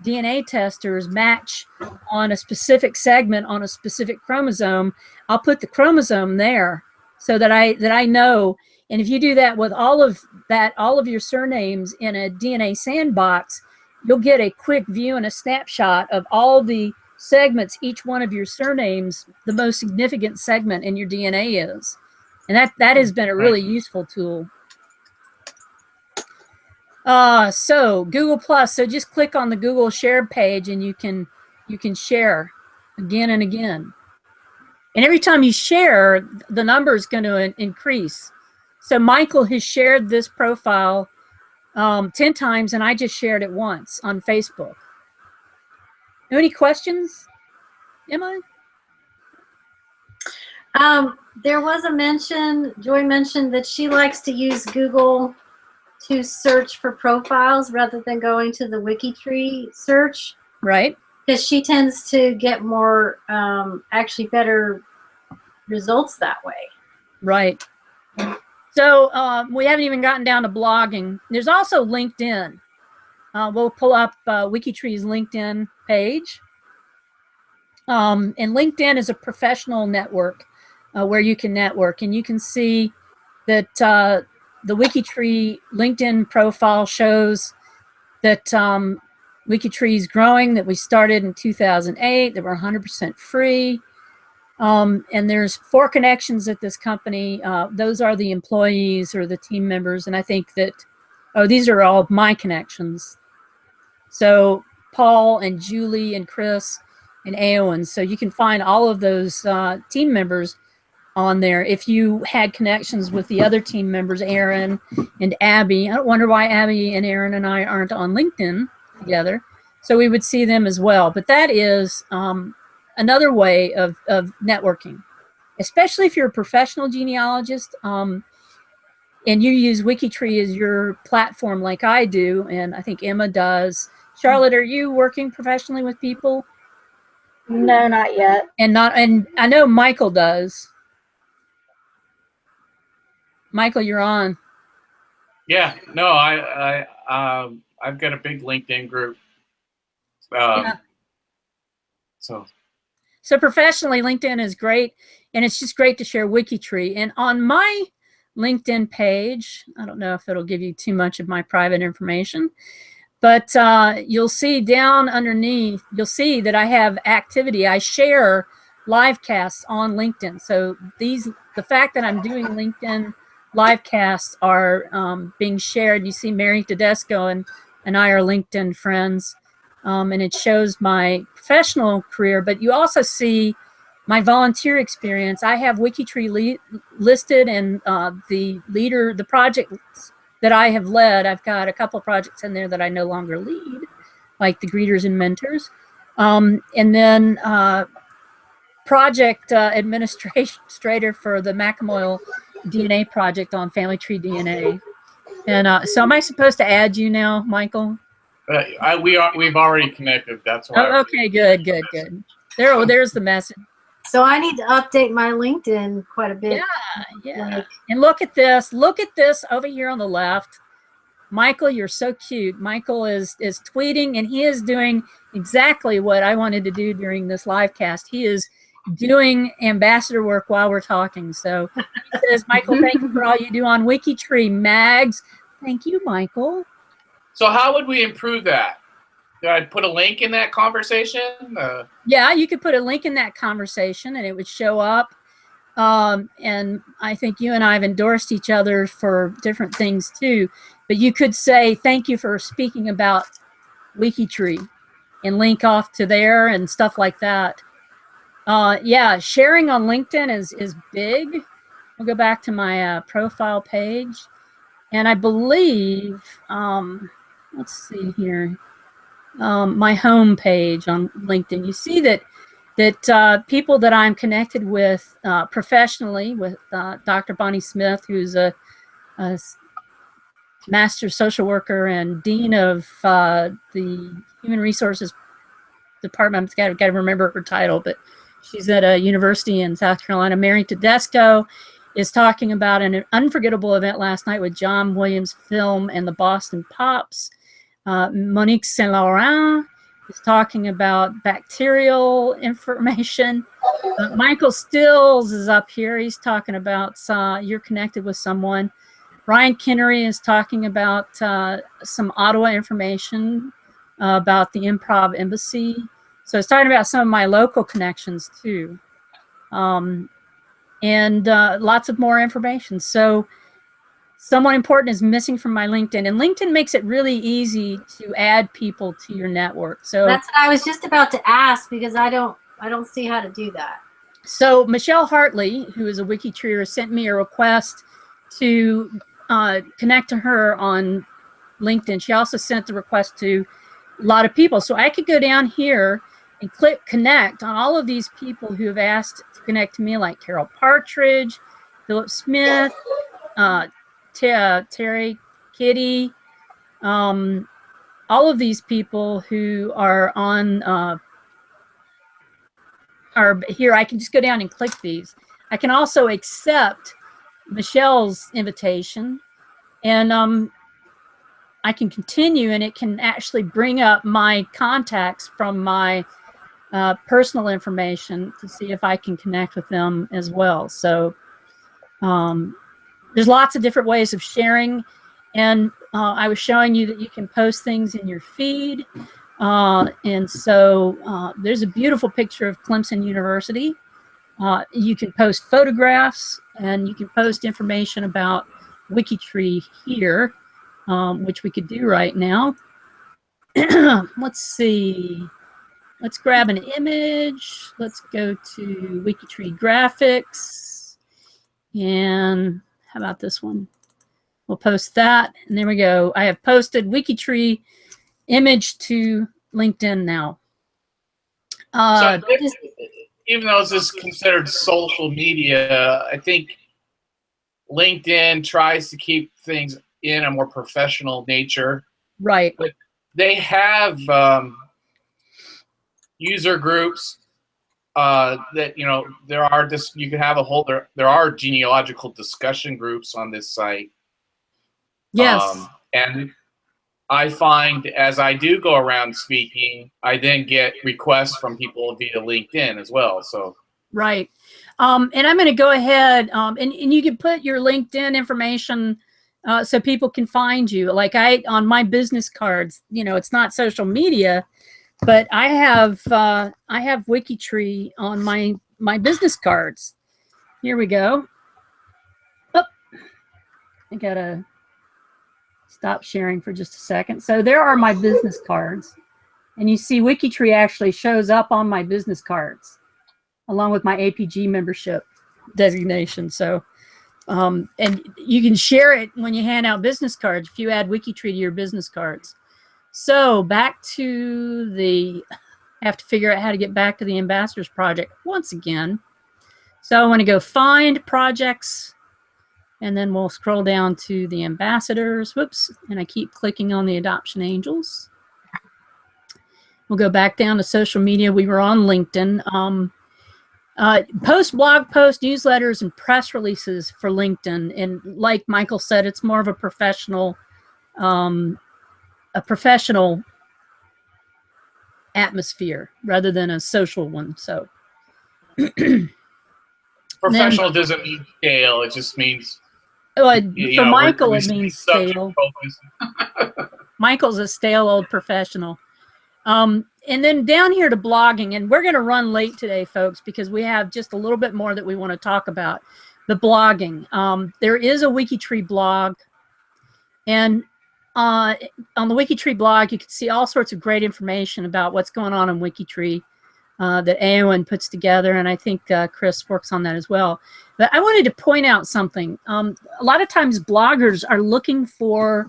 DNA testers match on a specific segment on a specific chromosome, I'll put the chromosome there so that I know. And if you do that with all of your surnames in a DNA sandbox, you'll get a quick view and a snapshot of all the segments each one of your surnames, the most significant segment in your DNA is. And that has been a really useful tool. So Google Plus. So just click on the Google Share page and you can share again and again. And every time you share, the number is going to increase. So Michael has shared this profile 10 times, and I just shared it once on Facebook. Any questions, Emma? There was a mention, Joy mentioned that she likes to use Google to search for profiles rather than going to the WikiTree search. Right. Because she tends to get more, actually better results that way. Right. So we haven't even gotten down to blogging. There's also LinkedIn. We'll pull up WikiTree's LinkedIn page. And LinkedIn is a professional network where you can network. And you can see that the WikiTree LinkedIn profile shows that WikiTree is growing, that we started in 2008, that we're 100% free. And there's 4 connections at this company. Those are the employees or the team members. And I think that, these are all my connections. So Paul and Julie and Chris and Eowyn. So you can find all of those team members on there. If you had connections with the other team members, Aaron and Abby, I don't wonder why Abby and Aaron and I aren't on LinkedIn together. So we would see them as well. But that is another way of networking, especially if you're a professional genealogist and you use WikiTree as your platform like I do, and I think Emma does. Charlotte, are you working professionally with people? No, not yet. And I know Michael does. Michael, you're on. Yeah, no, I've got a big LinkedIn group. Yeah. So professionally, LinkedIn is great, and it's just great to share WikiTree. And on my LinkedIn page, I don't know if it'll give you too much of my private information, but you'll see down underneath, you'll see that I have activity. I share LiveCasts on LinkedIn. So the fact that I'm doing LinkedIn LiveCasts are being shared. You see Mary Tedesco and I are LinkedIn friends. And it shows my professional career, but you also see my volunteer experience. I have WikiTree listed, and the projects that I have led. I've got a couple projects in there that I no longer lead, like the Greeters and Mentors. And then project administrator for the Macamoyle DNA project on Family Tree DNA. And so am I supposed to add you now, Michael? We've already connected. That's why. Oh, okay, good. There's the message. So I need to update my LinkedIn quite a bit. Yeah. And look at this. Look at this over here on the left. Michael, you're so cute. Michael is tweeting, and he is doing exactly what I wanted to do during this live cast. He is doing ambassador work while we're talking. So he says, Michael, thank you for all you do on WikiTree. Mags, thank you, Michael. So how would we improve that? Did I put a link in that conversation? Yeah, you could put a link in that conversation and it would show up. And I think you and I have endorsed each other for different things too. But you could say, thank you for speaking about WikiTree, and link off to there and stuff like that. Yeah, sharing on LinkedIn is big. I'll go back to my profile page. And I believe, let's see here, my home page on LinkedIn. You see that people that I'm connected with professionally, with Dr. Bonnie Smith, who's a master social worker and dean of the Human Resources Department. I've got to remember her title, but she's at a university in South Carolina. Mary Tedesco is talking about an unforgettable event last night with John Williams Film and the Boston Pops. Monique Saint Laurent is talking about bacterial information. Michael Stills is up here. He's talking about you're connected with someone. Ryan Kinnery is talking about some Ottawa information about the Improv Embassy. So it's talking about some of my local connections too. And lots of more information. So someone important is missing from my LinkedIn, and LinkedIn makes it really easy to add people to your network. So that's what I was just about to ask, because I don't see how to do that. So Michelle Hartley, who is a WikiTreeer, sent me a request to connect to her on LinkedIn. She also sent the request to a lot of people. So I could go down here and click connect on all of these people who have asked to connect to me, like Carol Partridge, Philip Smith, Terry Kitty, all of these people who are on are here. I can just go down and click these. I can also accept Michelle's invitation, and I can continue, and it can actually bring up my contacts from my personal information to see if I can connect with them as well. So there's lots of different ways of sharing, and I was showing you that you can post things in your feed. And so there's a beautiful picture of Clemson University. You can post photographs, and you can post information about WikiTree here, which we could do right now. Let's see. Let's grab an image. Let's go to WikiTree graphics. And how about this one? We'll post that. And there we go. I have posted WikiTree image to LinkedIn now. So even though this is considered social media, I think LinkedIn tries to keep things in a more professional nature. Right. But they have user groups that, you know, there are this, you can have a whole, there are genealogical discussion groups on this site. Yes. And I find as I do go around speaking, I then get requests from people via LinkedIn as well. So right. And I'm going to go ahead and you can put your LinkedIn information so people can find you. Like on my business cards, you know, it's not social media, but I have WikiTree on my business cards. Here we go. Oh, I gotta stop sharing for just a second. So there are my business cards, and you see WikiTree actually shows up on my business cards along with my APG membership designation. So and you can share it when you hand out business cards if you add WikiTree to your business cards. So back to I have to figure out how to get back to the Ambassadors Project once again. So I want to go find projects, and then we'll scroll down to the ambassadors. Whoops. And I keep clicking on the Adoption Angels. We'll go back down to social media. We were on LinkedIn. Post blog posts, newsletters, and press releases for LinkedIn. And like Michael said, it's more of a professional atmosphere rather than a social one. So professional doesn't mean stale. It just means for Michael, it means stale. Michael's a stale old professional. And then down here to blogging, and we're going to run late today, folks, because we have just a little bit more that we want to talk about. The blogging. There is a WikiTree blog, and on the WikiTree blog, you can see all sorts of great information about what's going on in WikiTree that Eowyn puts together, and I think Chris works on that as well. But I wanted to point out something. A lot of times bloggers are looking for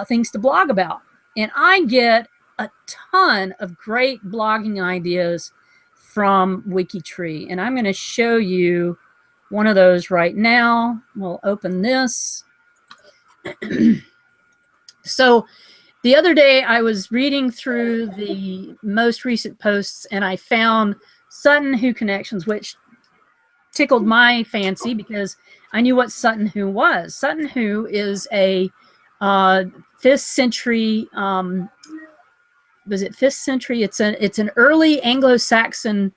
things to blog about, and I get a ton of great blogging ideas from WikiTree, and I'm going to show you one of those right now. We'll open this. So the other day I was reading through the most recent posts, and I found Sutton Hoo Connections, which tickled my fancy because I knew what Sutton Hoo was. Sutton Hoo is a 5th century, was it 5th century? It's an early Anglo-Saxon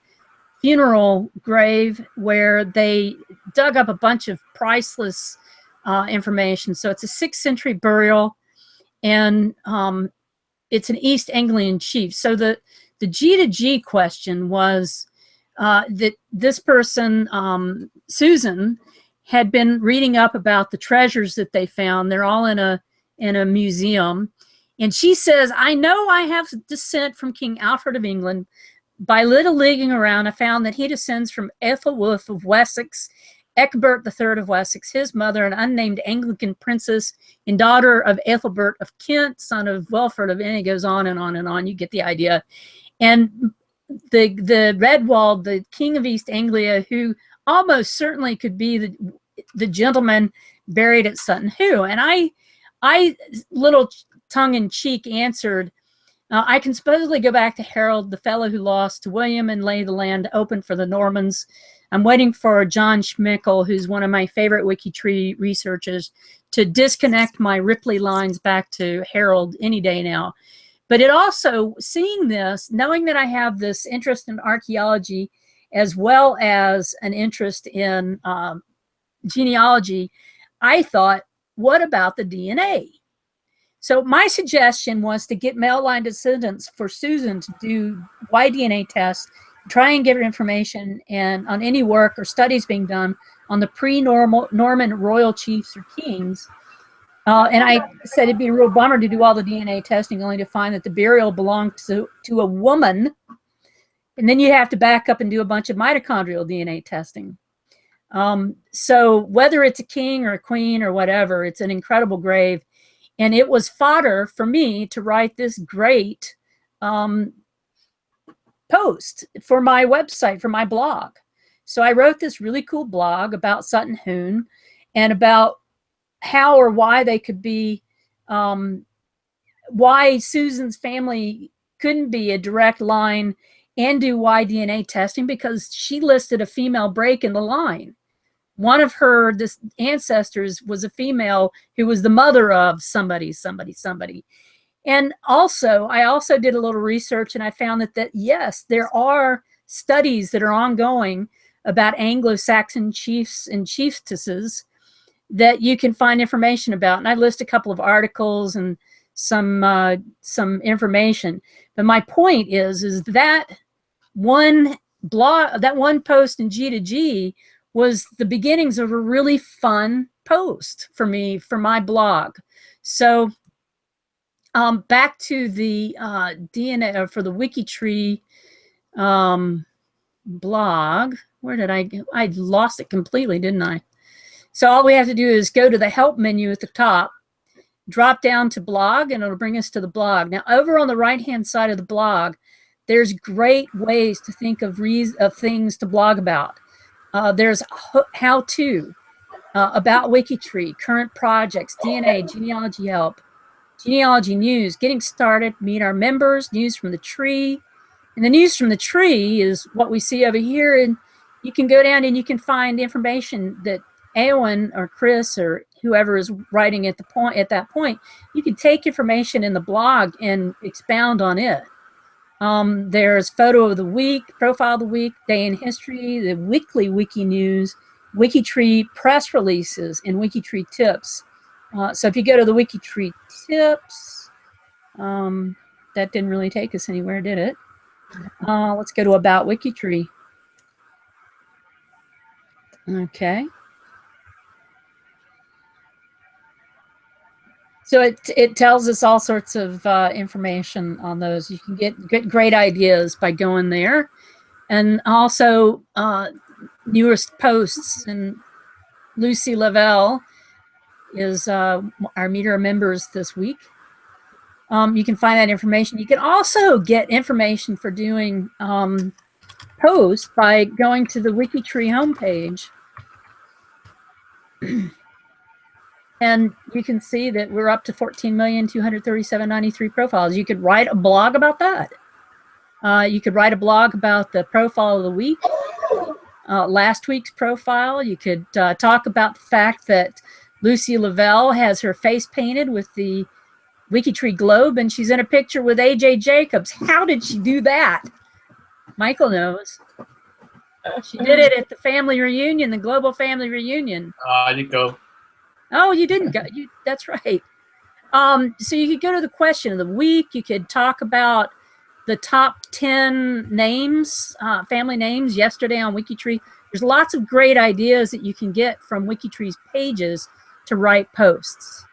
funeral grave where they dug up a bunch of priceless information. So it's a 6th century burial, and it's an East Anglian chief. So the The G to G question was that this person, Susan, had been reading up about the treasures that they found. They're all in a museum. And she says, I know I have descent from King Alfred of England. By little leaguing around, I found that he descends from Ethelwulf of Wessex, Egbert III of Wessex, his mother, an unnamed Anglican princess and daughter of Ethelbert of Kent, son of Welford of, and it goes on and on and on. You get the idea. And the Redwald, the king of East Anglia, who almost certainly could be the gentleman buried at Sutton Hoo. And I little tongue-in-cheek answered, I can supposedly go back to Harold, the fellow who lost to William, and lay the land open for the Normans. I'm waiting for John Schmickel, who's one of my favorite WikiTree researchers, to disconnect my Ripley lines back to Harold any day now. But it also, seeing this, knowing that I have this interest in archaeology as well as an interest in genealogy, I thought, what about the DNA? So my suggestion was to get male line descendants for Susan to do Y-DNA tests, try and get her information and on any work or studies being done on the pre-Norman royal chiefs or kings. And I said it'd be a real bummer to do all the DNA testing only to find that the burial belonged to a woman. And then you have to back up and do a bunch of mitochondrial DNA testing. So whether it's a king or a queen or whatever, it's an incredible grave. And it was fodder for me to write this great post for my website, for my blog. So I wrote this really cool blog about Sutton Hoo and about how or why they could be, why Susan's family couldn't be a direct line and do Y-DNA testing, because she listed a female break in the line. One of her ancestors was a female who was the mother of somebody. And also, I also did a little research and I found that yes, there are studies that are ongoing about Anglo-Saxon chiefs and chieftesses that you can find information about. And I list a couple of articles and some information. But my point is that one blog, that one post in G2G was the beginnings of a really fun post for me, for my blog. So back to the DNA, for the WikiTree blog. Where did I go? I lost it completely, didn't I? So all we have to do is go to the help menu at the top, drop down to blog, and it'll bring us to the blog. Now, over on the right-hand side of the blog, there's great ways to think of things to blog about. There's how-to, about WikiTree, current projects, DNA, genealogy help, genealogy news, getting started, meet our members, news from the tree. And the news from the tree is what we see over here. And you can go down and you can find information that Eowyn or Chris or whoever is writing at that point, you can take information in the blog and expound on it. There's photo of the week, profile of the week, day in history, the weekly wiki news, WikiTree press releases, and WikiTree tips. So if you go to the WikiTree tips, that didn't really take us anywhere, did it? Let's go to About WikiTree. Okay. So it tells us all sorts of information on those. You can get great ideas by going there. And also newest posts. And Lucy Lavelle is our Meet members this week. You can find that information. You can also get information for doing posts by going to the WikiTree homepage. And you can see that we're up to 14,237,093 profiles. You could write a blog about that. You could write a blog about the profile of the week, last week's profile. You could talk about the fact that Lucy Lavelle has her face painted with the WikiTree globe, and she's in a picture with A.J. Jacobs. How did she do that? Michael knows. She did it at the family reunion, the global family reunion. I didn't go. Oh, you didn't go. That's right. So you could go to the question of the week. You could talk about the top 10 names, family names yesterday on WikiTree. There's lots of great ideas that you can get from WikiTree's pages to write posts.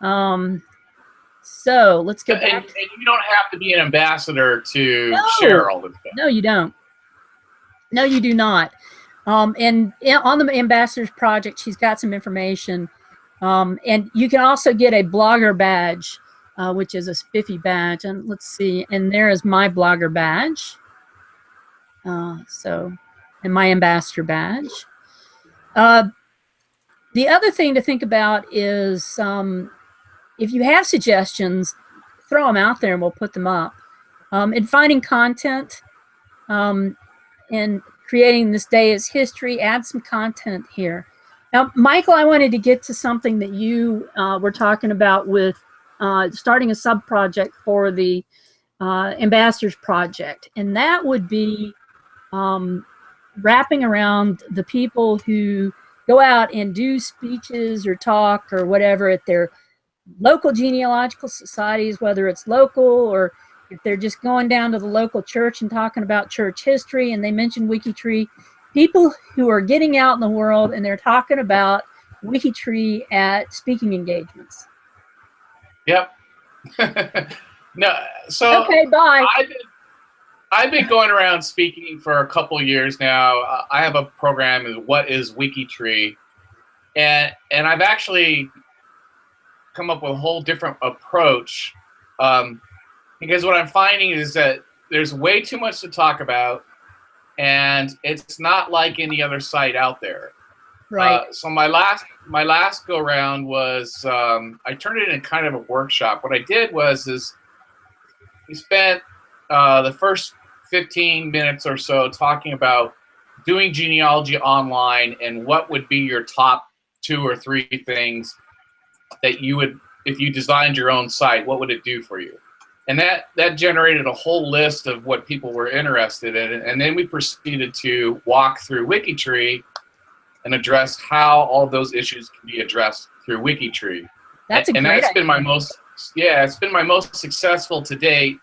So let's go back. And you don't have to be an ambassador to share all this stuff. No, you don't. No, you do not. And on the Ambassadors Project, she's got some information. And you can also get a blogger badge, which is a spiffy badge. And let's see. And there is my blogger badge. And my ambassador badge. The other thing to think about is if you have suggestions, throw them out there and we'll put them up. In finding content and creating This Day is History, add some content here. Now, Michael, I wanted to get to something that you were talking about with starting a sub-project for the Ambassadors Project. And that would be wrapping around the people who go out and do speeches or talk or whatever at their local genealogical societies, whether it's local or if they're just going down to the local church and talking about church history and they mention WikiTree. People who are getting out in the world and they're talking about WikiTree at speaking engagements. Yep. No, so okay, bye. I've been going around speaking for a couple years now. I have a program, What is WikiTree? And I've actually come up with a whole different approach because what I'm finding is that there's way too much to talk about and it's not like any other site out there. Right. So my last go around was I turned it in kind of a workshop. What I did was we spent the first 15 minutes or so talking about doing genealogy online and what would be your top 2 or 3 things that you would, if you designed your own site, what would it do for you? And that generated a whole list of what people were interested in. And then we proceeded to walk through WikiTree and address how all those issues can be addressed through WikiTree. That's a great idea. Been my most, it's been my most successful to date.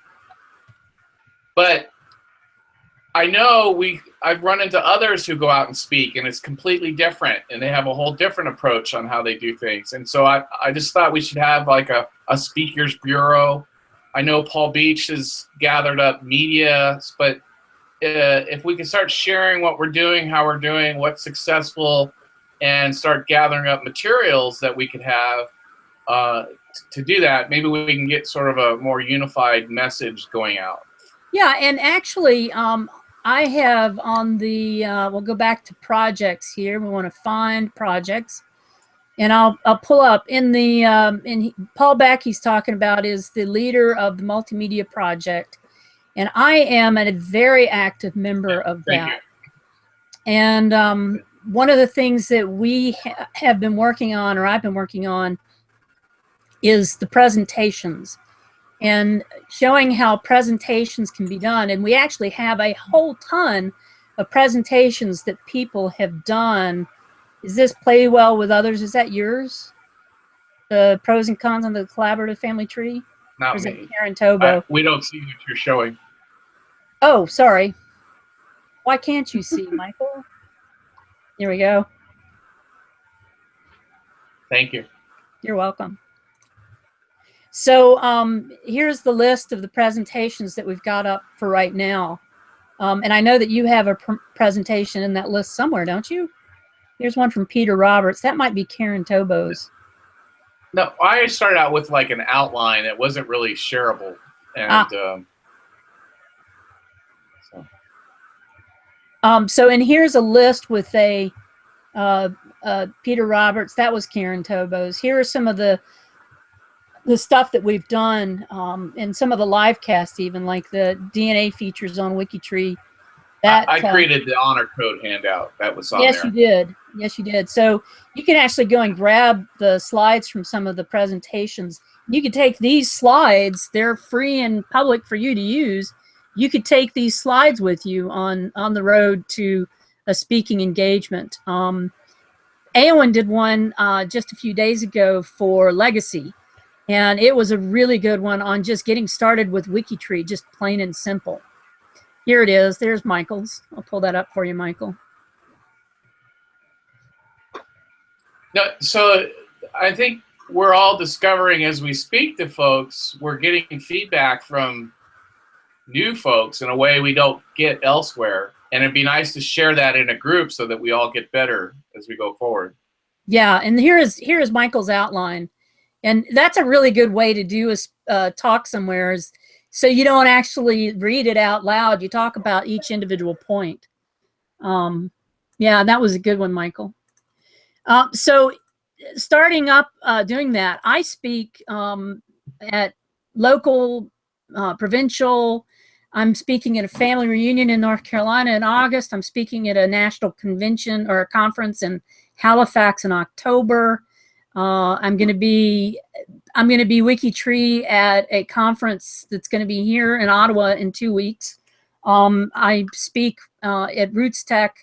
But I know I've run into others who go out and speak and it's completely different and they have a whole different approach on how they do things. And so I just thought we should have like a speakers bureau. I know Paul Beach has gathered up media, but if we can start sharing what we're doing, how we're doing, what's successful, and start gathering up materials that we could have to do that, maybe we can get sort of a more unified message going out. Yeah, and actually, I have on the, we'll go back to projects here. We want to find projects. And I'll pull up in the, Paul Beck he's talking about is the leader of the multimedia project. And I am a very active member of that. And one of the things that we have been working on, or I've been working on, is the presentations and showing how presentations can be done. And we actually have a whole ton of presentations that people have done. Is this Play Well with Others? Is that yours? The pros and cons on the collaborative family tree? Not or is me. it Karen Tobo? We don't see what you're showing. Oh, sorry. Why can't you see, Michael? Here we go. Thank you. You're welcome. So here's the list of the presentations that we've got up for right now. And I know that you have a presentation in that list somewhere, don't you? Here's one from Peter Roberts. That might be Karen Tobo's. No, I started out with like an outline that wasn't really shareable. And and here's a list with a Peter Roberts. That was Karen Tobo's. Here are some of the stuff that we've done, and some of the LiveCast, even like the DNA features on WikiTree. That I created the honor code handout that was on yes, there. you did. Yes, you did. So you can actually go and grab the slides from some of the presentations. You could take these slides. They're free and public for you to use. You could take these slides with you on the road to a speaking engagement. Eowyn did one just a few days ago for Legacy. And it was a really good one on just getting started with WikiTree, just plain and simple. Here it is. There's Michael's. I'll pull that up for you, Michael. No, so I think we're all discovering as we speak to folks, we're getting feedback from new folks in a way we don't get elsewhere. And it'd be nice to share that in a group so that we all get better as we go forward. Yeah, and here is Michael's outline. And that's a really good way to do a talk somewhere, is so you don't actually read it out loud. You talk about each individual point. Yeah, that was a good one, Michael. So starting up doing that, I speak at local, provincial. I'm speaking at a family reunion in North Carolina in August. I'm speaking at a national convention or a conference in Halifax in October. I'm going to be WikiTree at a conference that's going to be here in Ottawa in 2 weeks. I speak at Roots Tech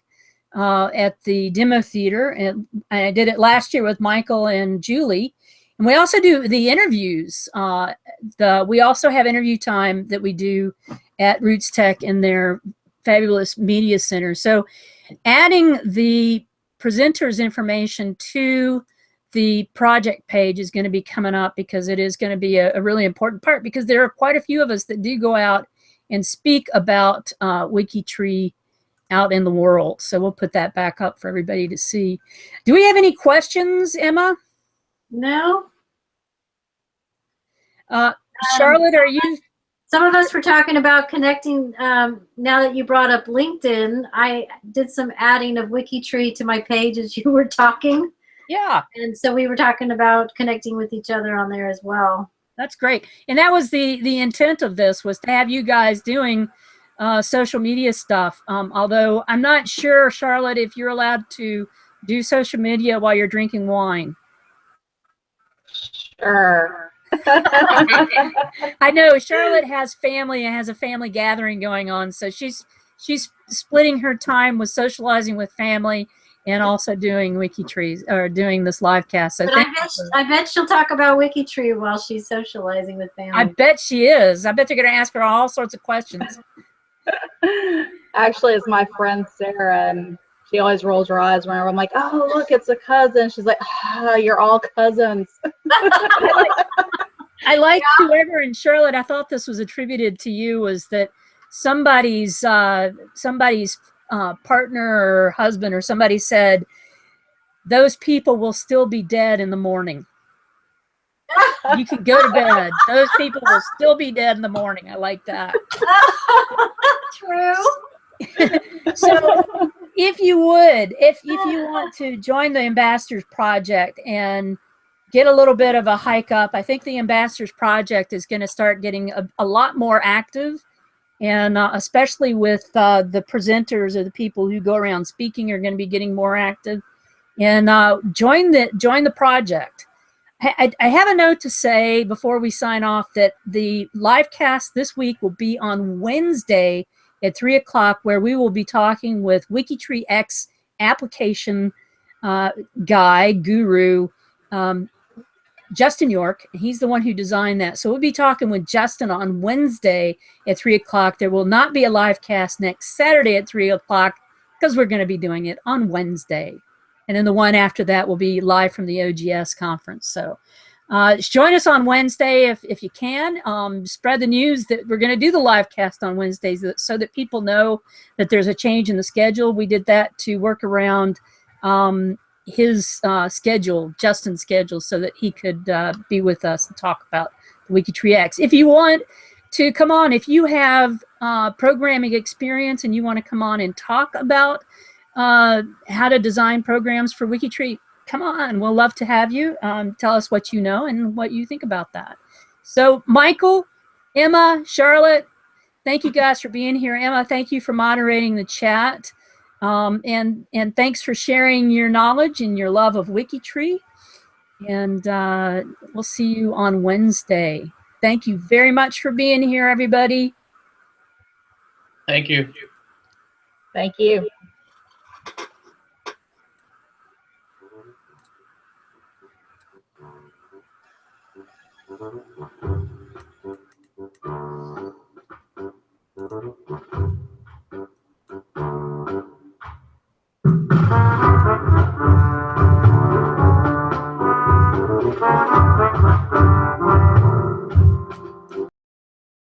at the Demo Theater, and I did it last year with Michael and Julie. And we also do the interviews. We also have interview time that we do at Roots Tech in their fabulous media center. So adding the presenters' information to the project page is going to be coming up, because it is going to be a really important part, because there are quite a few of us that do go out and speak about WikiTree out in the world. So we'll put that back up for everybody to see. Do we have any questions, Emma? No. Charlotte, are you? Some of us were talking about connecting. Now that you brought up LinkedIn, I did some adding of WikiTree to my page as you were talking. Yeah. And so we were talking about connecting with each other on there as well. That's great. And that was the intent of this, was to have you guys doing social media stuff. Although I'm not sure, Charlotte, if you're allowed to do social media while you're drinking wine. Sure. I know Charlotte has family and has a family gathering going on, so she's splitting her time with socializing with family and also doing WikiTree, or doing this live cast. So but I bet she'll talk about WikiTree while she's socializing with family. I bet she is. I bet they're going to ask her all sorts of questions. Actually, it's my friend Sarah, and she always rolls her eyes whenever I'm like, "Oh, look, it's a cousin." She's like, "Ah, you're all cousins." I like whoever, and Charlotte, I thought this was attributed to you, was that somebody's partner or husband or somebody said, "Those people will still be dead in the morning. You can go to bed. Those people will still be dead in the morning." I like that. True. So if you would, if you want to join the Ambassadors Project and get a little bit of a hike up, I think the Ambassadors Project is going to start getting a lot more active, and especially with the presenters or the people who go around speaking are going to be getting more active. And join the project. I have a note to say before we sign off that the live cast this week will be on Wednesday at 3 o'clock, where we will be talking with WikiTree X application guru, Justin York. He's the one who designed that. So we'll be talking with Justin on Wednesday at 3 o'clock. There will not be a live cast next Saturday at 3 o'clock, because we're going to be doing it on Wednesday. And then the one after that will be live from the OGS conference. So join us on Wednesday if you can. Spread the news that we're going to do the live cast on Wednesdays, so that people know that there's a change in the schedule. We did that to work around his schedule, Justin's schedule, so that he could be with us and talk about the WikiTree X. If you want to come on, if you have programming experience and you want to come on and talk about how to design programs for WikiTree, come on. We'll love to have you. Tell us what you know and what you think about that. So Michael, Emma, Charlotte, thank you guys for being here. Emma, thank you for moderating the chat. And thanks for sharing your knowledge and your love of WikiTree. And we'll see you on Wednesday. Thank you very much for being here, everybody. Thank you. Thank you.